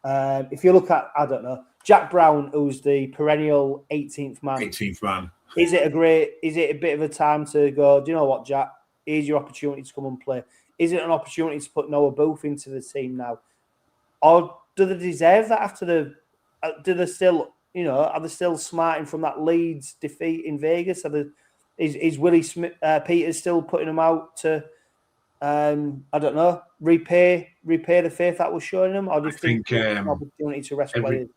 if you look at, I don't know, Jack Brown, who's the perennial 18th man. 18th man. Is it a bit of a time to go, do you know what, Jack? Here's your opportunity to come and play. Is it an opportunity to put Noah Booth into the team now? Or do they deserve that after do they still, are they still smarting from that Leeds defeat in Vegas? Is Willie Peters still putting them out to, I don't know, repay the faith that was showing them? Or do you think an opportunity to rest players?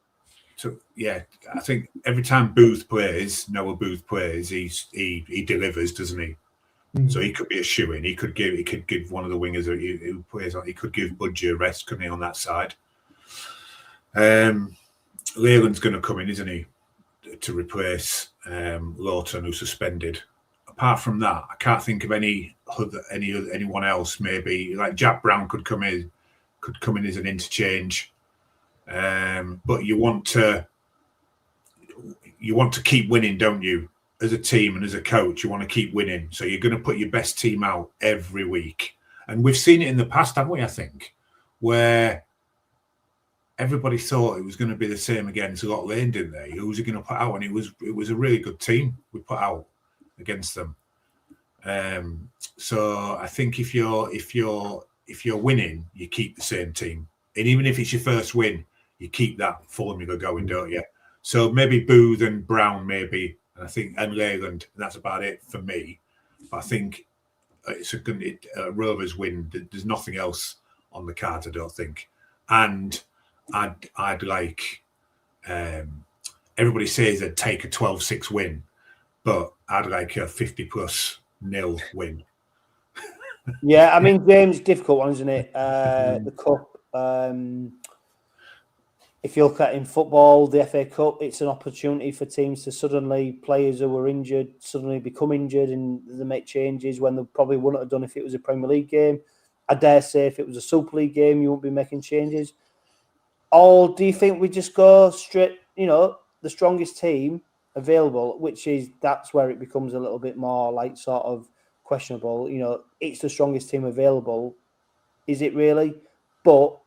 I think every time Noah Booth plays, he delivers, doesn't he? Mm-hmm. So he could be a shoo-in. He could give one of the wingers who plays. He could give Budgie a rest, couldn't he, on that side? Leyland's going to come in, isn't he, to replace Lawton, who's suspended. Apart from that, I can't think of anyone else. Maybe like Jack Brown could come in as an interchange. But you want to keep winning, don't you? As a team and as a coach, you want to keep winning. So you're going to put your best team out every week. And we've seen it in the past, haven't we, I think, where everybody thought it was going to be the same against Lock Lane, didn't they? Who was he going to put out? And it was a really good team we put out against them. So I think if you're winning, you keep the same team. And even if it's your first win, you keep that formula going, don't you? So maybe Booth and Brown, maybe, and Leyland, and that's about it for me. But I think it's a good Rovers win. There's nothing else on the cards, I don't think. And I'd like everybody says they'd take a 12-6 win, but I'd like a 50+0 win. Yeah, I mean, James, difficult one, isn't it? The cup. If you look at in football, the FA Cup, it's an opportunity for teams to suddenly, players who were injured, suddenly become injured and they make changes when they probably wouldn't have done if it was a Premier League game. I dare say if it was a Super League game, you wouldn't be making changes. Or do you think we just go straight, the strongest team available, that's where it becomes a little bit more like sort of questionable. It's the strongest team available. Is it really? But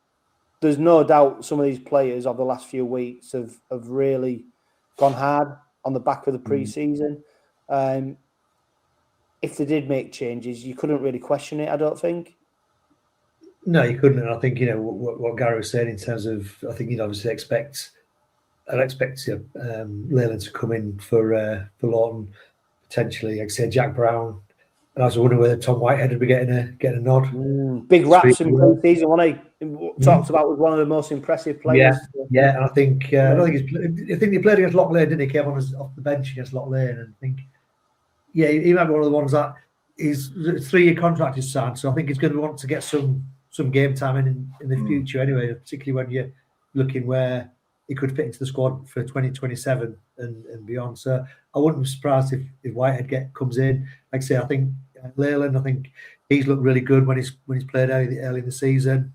there's no doubt some of these players over the last few weeks have really gone hard on the back of the pre-season. If they did make changes, you couldn't really question it, I don't think. No, you couldn't. And I think, what Gary was saying in terms of, I think you'd obviously expect Leyland to come in for Lawton, potentially, like I said, Jack Brown. And I was wondering whether Tom Whitehead would be getting a nod. Big raps in pre-season, wasn't he? Talked about was one of the most impressive players. Yeah, and I think he played against Lock Lane, didn't he? Came on off the bench against Lock Lane, and I think, he might be one of the ones that his 3-year contract is signed, so I think he's going to want to get some game time in the future anyway, particularly when you're looking where he could fit into the squad for 2027 and beyond. So I wouldn't be surprised if Whitehead comes in. Like I say, I think Leyland, I think he's looked really good when he's played early in the season.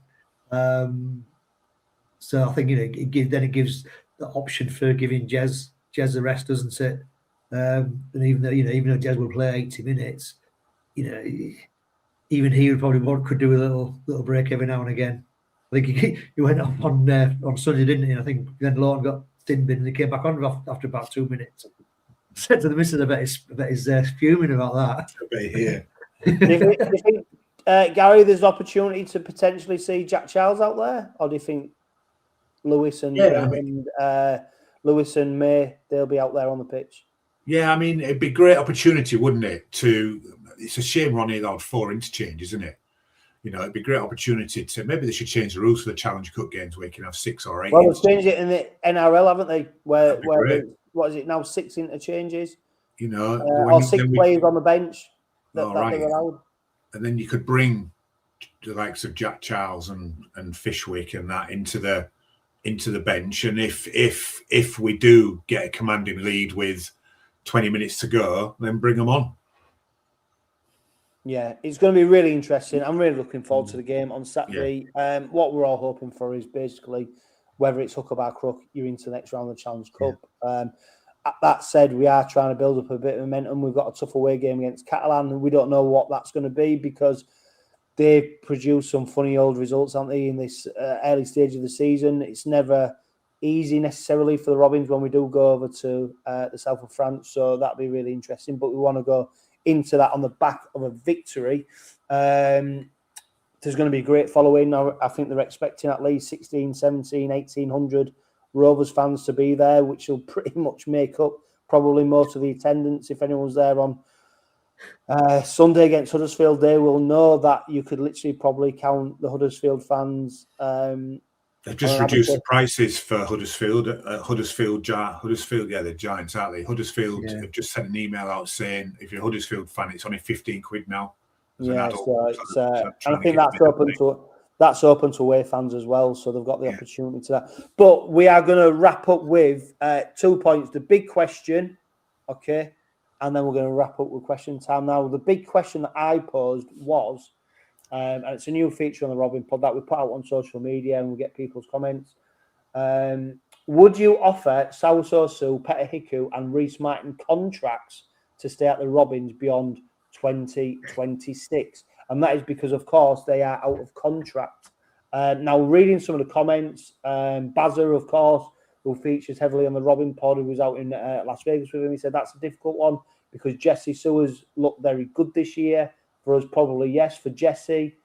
So I think it gives the option for giving Jez the rest, doesn't it? And even though Jez will play 80 minutes, even he could do a little break every now and again. I think he went off on Sunday, didn't he? I think then Lawton got sin bin and he came back on after about 2 minutes. Said to the missus, I bet he's fuming about that. I bet he here. Do you think, Gary, there's an opportunity to potentially see Jack Charles out there, or do you think Lewis and Lewis and May, they'll be out there on the pitch? Yeah, I mean, it'd be a great opportunity, wouldn't it? It's a shame Ronnie allowed 4 interchanges, isn't it? it'd be a great opportunity to, maybe they should change the rules for the Challenge Cup games where you can have 6 or 8. Well, they've changed it in the NRL, haven't they? Where great. what is it now? 6 interchanges, when 6 players on the bench that right. they're allowed. And then you could bring the likes of Jack Charles and Fishwick and that into the bench. And if we do get a commanding lead with 20 minutes to go, then bring them on. Yeah, it's going to be really interesting. I'm really looking forward to the game on Saturday. Yeah. What we're all hoping for is basically whether it's hook or by crook, you're into the next round of the Challenge Cup. Yeah. That said, we are trying to build up a bit of momentum. We've got a tough away game against Catalan, and we don't know what that's going to be because they produce some funny old results, aren't they, in this early stage of the season. It's never easy necessarily for the Robins when we do go over to the south of France, so that'll be really interesting. But we want to go into that on the back of a victory. There's going to be a great following. I think they're expecting at least 16, 17, 1,800 Rovers fans to be there, which will pretty much make up probably most of the attendance. If anyone's there on Sunday against Huddersfield, they will know that you could literally probably count the Huddersfield fans. They've just reduced the prices for Huddersfield. Huddersfield, the Giants, aren't they? Huddersfield have just sent an email out saying if you're a Huddersfield fan, it's only £15 now. Yeah, and I think that's open to away fans as well, so they've got the opportunity to that. But we are going to wrap up with 2 points. The big question, okay, and then we're going to wrap up with question time. Now, the big question that I posed was, and it's a new feature on the Robin Pod that we put out on social media and we get people's comments. Would you offer Sauso Su, Peter Hiku and Reece Martin contracts to stay at the Robins beyond 2026? And that is because, of course, they are out of contract. Now, reading some of the comments, Bazza, of course, who features heavily on the Robin Pod, who was out in Las Vegas with him, he said that's a difficult one because Jesse Su has looked very good this year. For us, probably yes. For Jesse,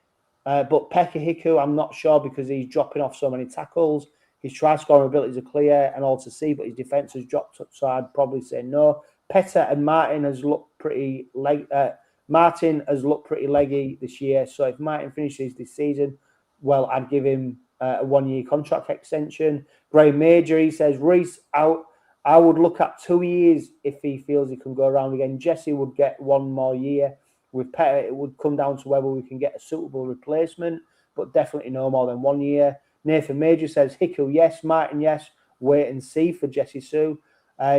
but Pekka Hiku, I'm not sure because he's dropping off so many tackles. His try-scoring abilities are clear and all to see, but his defence has dropped, so I'd probably say no. Petter and Martin has looked pretty Martin has looked pretty leggy this year, so if Martin finishes this season, well, I'd give him a 1-year contract extension. Graham Major, he says, Reece out. I would look at 2 years if he feels he can go around again. Jesse would get 1 more year. With Petter, it would come down to whether we can get a suitable replacement, but definitely no more than 1 year. Nathan Major says, Hickle, yes. Martin, yes. Wait and see for Jesse Su.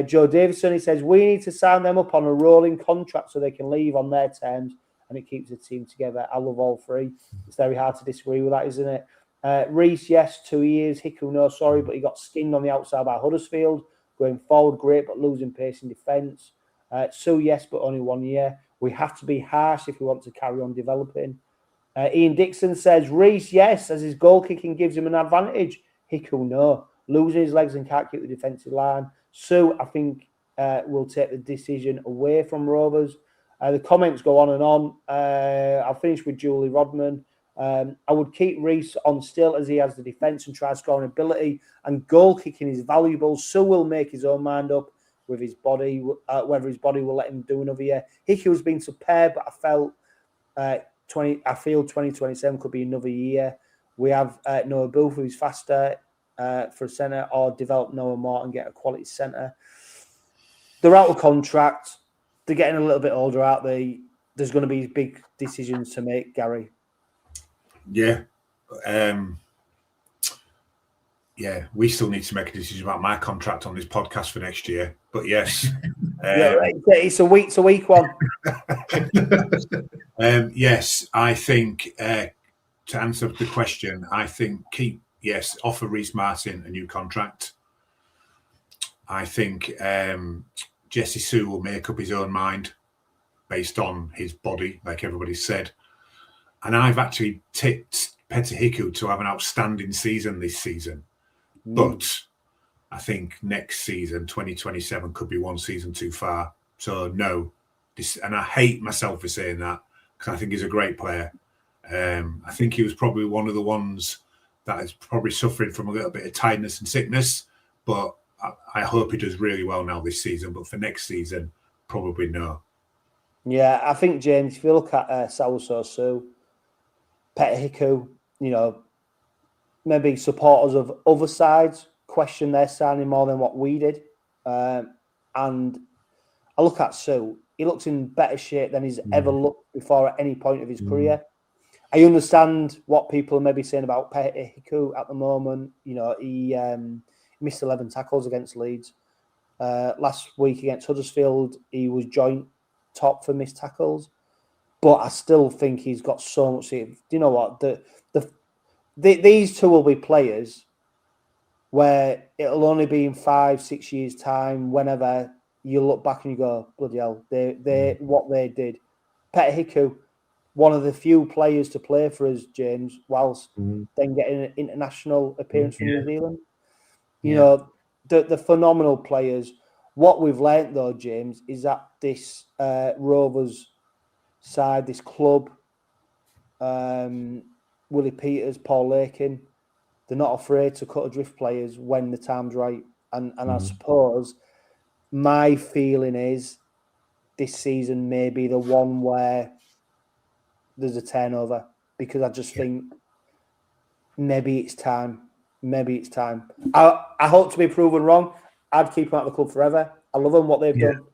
Joe Davison, he says, we need to sign them up on a rolling contract so they can leave on their terms and it keeps the team together. I love all three. It's very hard to disagree with that, isn't it? Reece, yes, 2 years. Hickle, no, sorry, but he got skinned on the outside by Huddersfield. Going forward, great, but losing pace in defence. Su, yes, but only 1 year. We have to be harsh if we want to carry on developing. Ian Dixon says, Reece, yes, as his goal kicking gives him an advantage. Hickle, no. Losing his legs and can't keep the defensive line. Su, I think, will take the decision away from Rovers. The comments go on and on. I'll finish with Julie Rodman. I would keep Reece on still as he has the defence and try scoring ability, and goal kicking is valuable. Su will make his own mind up with his body, whether his body will let him do another year. Hickey has been superb, but I feel 2027 could be another year. We have Noah Booth, who's faster for a centre, or develop Noah Moore and get a quality centre. They're out of contract. They're getting a little bit older, aren't they? There's going to be big decisions to make, Gary. Yeah. We still need to make a decision about my contract on this podcast for next year. But yes. It's a week one. Yes, I think to answer the question, I think offer Reece Martin a new contract. I think Jesse Su will make up his own mind based on his body, like everybody said. And I've actually tipped Petter Hickey to have an outstanding season this season. But I think next season, 2027, could be one season too far. So, no. And I hate myself for saying that because I think he's a great player. I think he was probably one of the ones that is probably suffering from a little bit of tiredness and sickness. But I hope he does really well now this season. But for next season, probably no. Yeah, I think, James, if you look at Sauso Su, Pettihiku, maybe supporters of other sides question their signing more than what we did. And I look at Sue, he looks in better shape than he's ever looked before at any point of his career. I understand what people are maybe saying about Pettihiku at the moment. He missed 11 tackles against Leeds. Last week against Huddersfield, he was joint top for missed tackles. But I still think he's got so much. Do you know what? These two will be players where it'll only be in 5-6 years' time, whenever you look back and you go, bloody hell, they what they did. Pettihiku, one of the few players to play for us, James, whilst then getting an international appearance from New Zealand. The phenomenal players. What we've learnt, though, James, is that this Rovers side, this club, Willie Peters, Paul Lakin, they're not afraid to cut adrift players when the time's right. And I suppose my feeling is this season may be the one where there's a turnover, because I just think maybe it's time. I hope to be proven wrong. I'd keep them at the club forever. I love them, what they've done.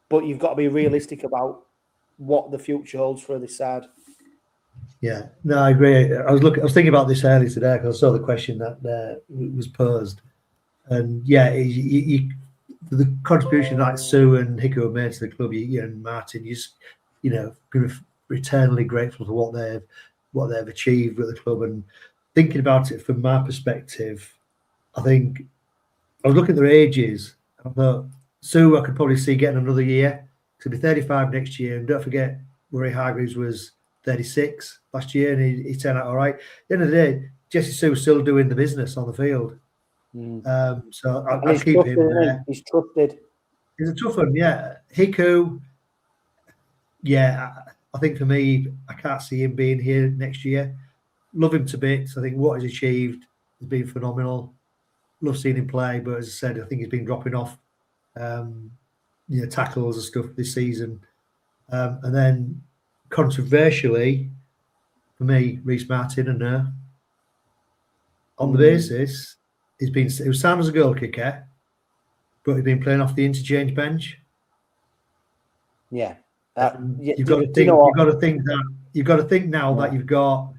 But you've got to be realistic about what the future holds for this side. Yeah, no, I agree. I was thinking about this earlier today because I saw the question that was posed, and the contribution that Sue and Hiku have made to the club, and Martin, going to be eternally grateful for what they've achieved with the club. And thinking about it from my perspective, I think I was looking at their ages. I thought Sue, I could probably see getting another year. He'll be 35 next year, and don't forget, Murray Hargreaves was 36 last year, and he turned out all right. At the end of the day, Jesse Sue's still doing the business on the field. So I'll keep him there. He's trusted. He's a tough one, yeah. Hiku, I think for me, I can't see him being here next year. Love him to bits. I think what he's achieved has been phenomenal. Love seeing him play, but as I said, I think he's been dropping off tackles and stuff this season. And then controversially, for me, Reece Martin and on the basis, he was signed as a goal kicker, but he's been playing off the interchange bench. Yeah. You've got to think now that you've got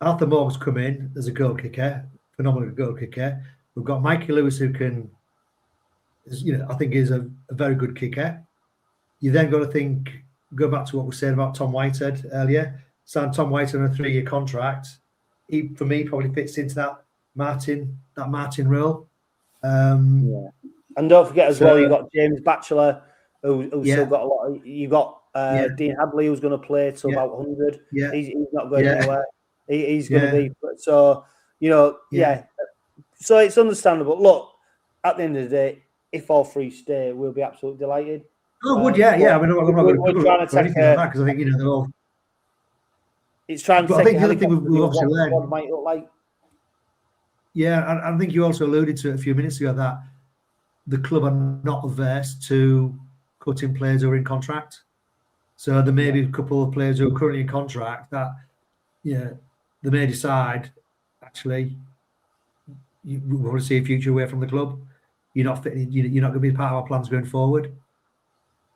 Arthur Morgan's come in as a goal kicker, phenomenal goal kicker. We've got Mikey Lewis, who I think is a very good kicker. You then got to go back to what we said about Tom Whitehead earlier. Signed Tom Whitehead on a 3-year contract. He, for me, probably fits into that Martin role. And don't forget as well, you've got James Batchelor, who's still got a lot. You've got Dean Hadley, who's going to play till about 100. Yeah. He's not going anywhere. He's going to be so. So it's understandable. Look, at the end of the day, if all three stay, we'll be absolutely delighted. Oh, good, yeah. I mean, I'm not going we're trying to take that because I think they're all. It's trying to take. I think the other thing we've obviously learned. What might look like. Yeah, and I think you also alluded to it a few minutes ago that the club are not averse to cutting players who are in contract. So there may be a couple of players who are currently in contract that, they may decide, actually, we want to see a future away from the club. You're not fitting. You're not going to be part of our plans going forward.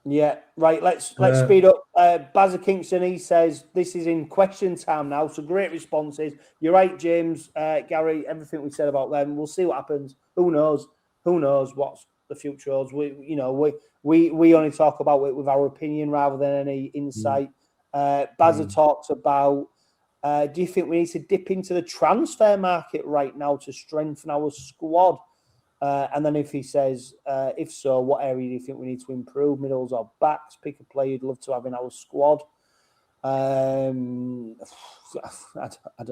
Yeah, right. Let's speed up. Bazza Kingston, he says this is in question time now. So great responses. You're right, James, Gary. Everything we said about them. We'll see what happens. Who knows? Who knows what the future holds? We only talk about it with our opinion rather than any insight. Bazza talks about. Do you think we need to dip into the transfer market right now to strengthen our squad? And then if he says, if so, what area do you think we need to improve? Middles or backs? Pick a player you'd love to have in our squad. I don't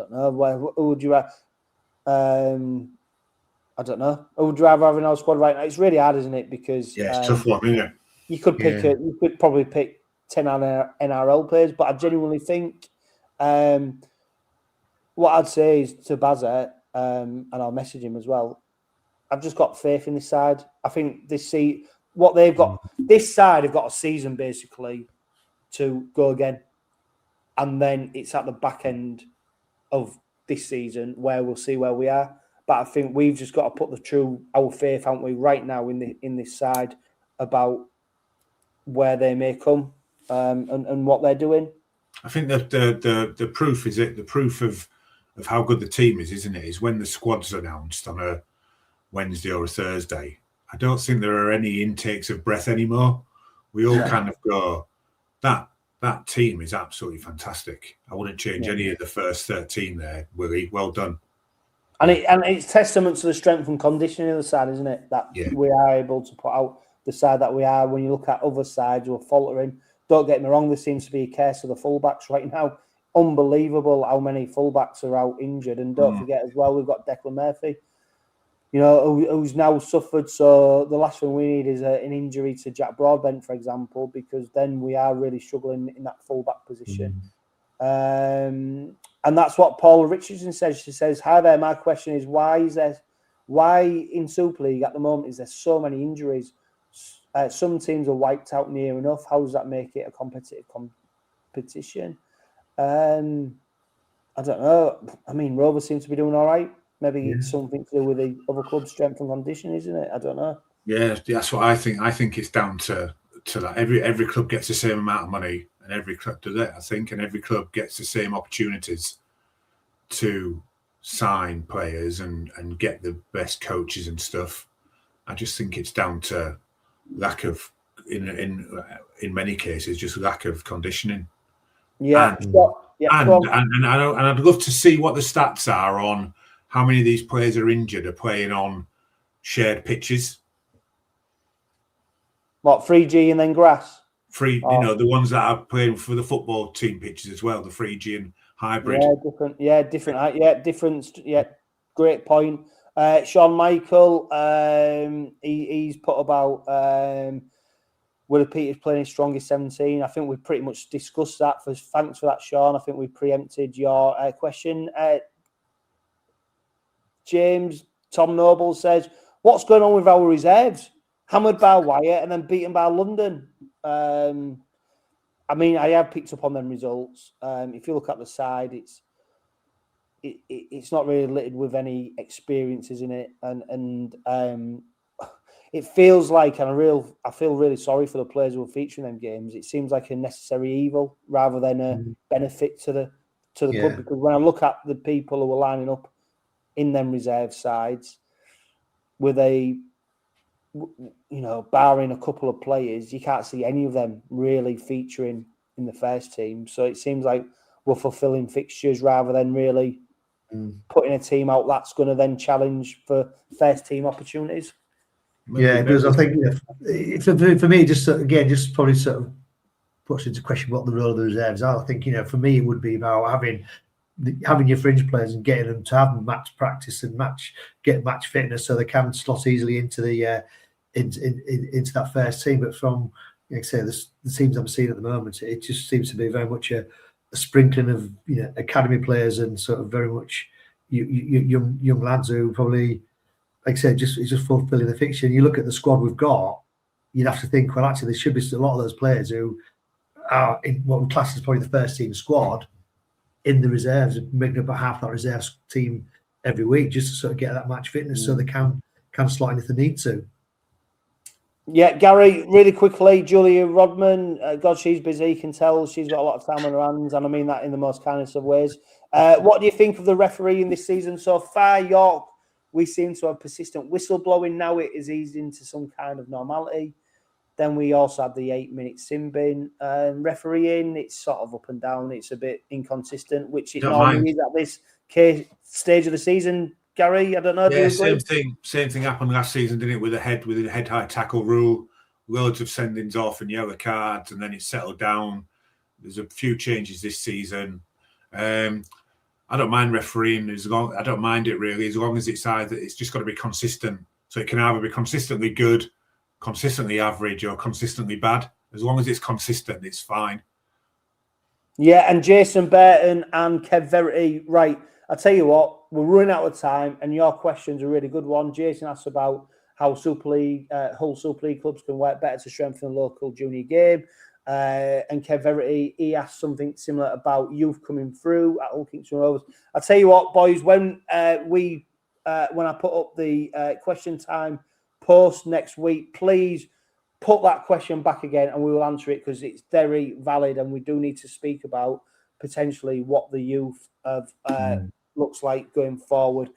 know. Who would you have? I don't know. Who would you rather have in our squad right now? It's really hard, isn't it? Because it's a tough one, isn't it? You could pick you could probably pick 10 NRL players, but I genuinely think what I'd say is to Bazza, and I'll message him as well. I've just got faith in this side. I think this side have got a season basically to go again. and then it's at the back end of this season where we'll see where we are. But I think we've just got to put our faith, haven't we, right now in this side about where they may come and what they're doing. I think that the proof is it. The proof of how good the team is, isn't it? Is when the squad's announced on a Wednesday or a Thursday. I don't think there are any intakes of breath anymore. We all kind of go, that team is absolutely fantastic. I wouldn't change any of the first 13 there, Willie. Well done. And it's testament to the strength and conditioning of the side, isn't it? That we are able to put out the side that we are. When you look at other sides who are faltering, don't get me wrong, there seems to be a case of the fullbacks right now. Unbelievable how many fullbacks are out injured. And don't forget as well, we've got Declan Murphy, who's now suffered. So the last thing we need is an injury to Jack Broadbent, for example, because then we are really struggling in that fullback position. And that's what Paula Richardson says. She says, "Hi there. My question is, why in Super League at the moment is there so many injuries? Some teams are wiped out near enough. How does that make it a competitive competition?" I don't know. I mean, Rovers seem to be doing all right. Maybe it's something to do with the other club's strength and condition, isn't it? I don't know. Yeah, that's what I think. I think it's down to that. Every club gets the same amount of money. And every club does it, I think, and every club gets the same opportunities to sign players and get the best coaches and stuff. I just think it's down to lack of, in many cases, just lack of conditioning. Yeah, and I'd love to see what the stats are on how many of these players are injured are playing on shared pitches. What, 3G and then grass? The ones that are playing for the football team pitches as well, the 3G and hybrid. Different. Great point. Sean Michael, he's put about Willie Peters playing his strongest 17. I think we've pretty much discussed that. Thanks for that, Sean. I think we preempted your question. James Tom Noble says, "What's going on with our reserves? Hammered by Wyatt and then beaten by London." I mean, I have picked up on them results. If you look at the side, it's not really littered with any experiences in it, and it feels like, and I feel really sorry for the players who are featuring them games. It seems like a necessary evil rather than a benefit to the club. Because when I look at the people who are lining up in them reserve sides, with barring a couple of players, you can't see any of them really featuring in the first team. So it seems like we're fulfilling fixtures rather than really putting a team out that's going to then challenge for first team opportunities. Yeah, it does. I think for me, just probably sort of puts into question what the role of the reserves are. I think, for me, it would be about having your fringe players and getting them to have match practice and get match fitness so they can slot easily into the into that first team. But from, like I say, the teams I'm seeing at the moment, it just seems to be very much a sprinkling of academy players and sort of very much young lads who probably, like I said, it's just fulfilling the fixture. And you look at the squad we've got, you'd have to think, well, actually, there should be a lot of those players who are in what we class as probably the first team squad in the reserves, making up half that reserves team every week, just to sort of get that match fitness so they can slot in if they need to. Yeah, Gary, really quickly, Julia Rodman, God, she's busy. You can tell she's got a lot of time on her hands, and I mean that in the most kindest of ways. What do you think of the refereeing this season so far? York, we seem to have persistent whistleblowing. Now it is eased into some kind of normality. Then we also had the 8-minute sin bin. Refereeing, it's sort of up and down. It's a bit inconsistent, which it normally is at this stage of the season. Gary, I don't know. Yeah, same thing happened last season, didn't it? With a head high tackle rule, loads of sendings off and yellow cards, and then it settled down. There's a few changes this season. I don't mind refereeing I don't mind it really, as long as it's just got to be consistent. So it can either be consistently good, consistently average, or consistently bad. As long as it's consistent, it's fine. Yeah, and Jason Burton and Kev Verity, right. I'll tell you what, we're running out of time, and your question's a really good one. Jason asks about how Super League, whole Super League clubs can work better to strengthen the local junior game. and Kev Verity, he asked something similar about youth coming through at Hull Kingston Rovers. I'll tell you what, boys, when I put up the question time post next week, please put that question back again and we will answer it, because it's very valid and we do need to speak about potentially what the youth of looks like going forward.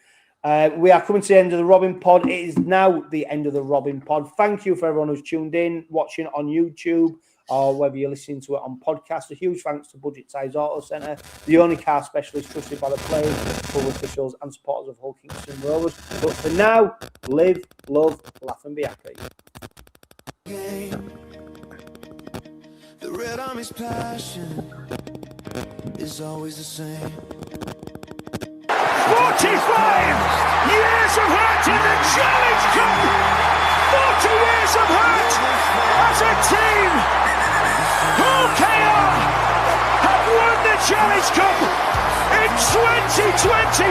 We are coming to the end of the Robin Pod. It is now the end of the Robin Pod. Thank you for everyone who's tuned in, watching on YouTube, or whether you're listening to it on podcast. A huge thanks to Budget Tyres Autocentre, the only car specialist trusted by the players, club officials and supporters of Hull Kingston Rovers. But for now, live, love, laugh and be happy. The Red Army's passion is always the same. 45 years of hurt in the Challenge Cup. 40 years of hurt as a team. Hull KR have won the Challenge Cup in 2021.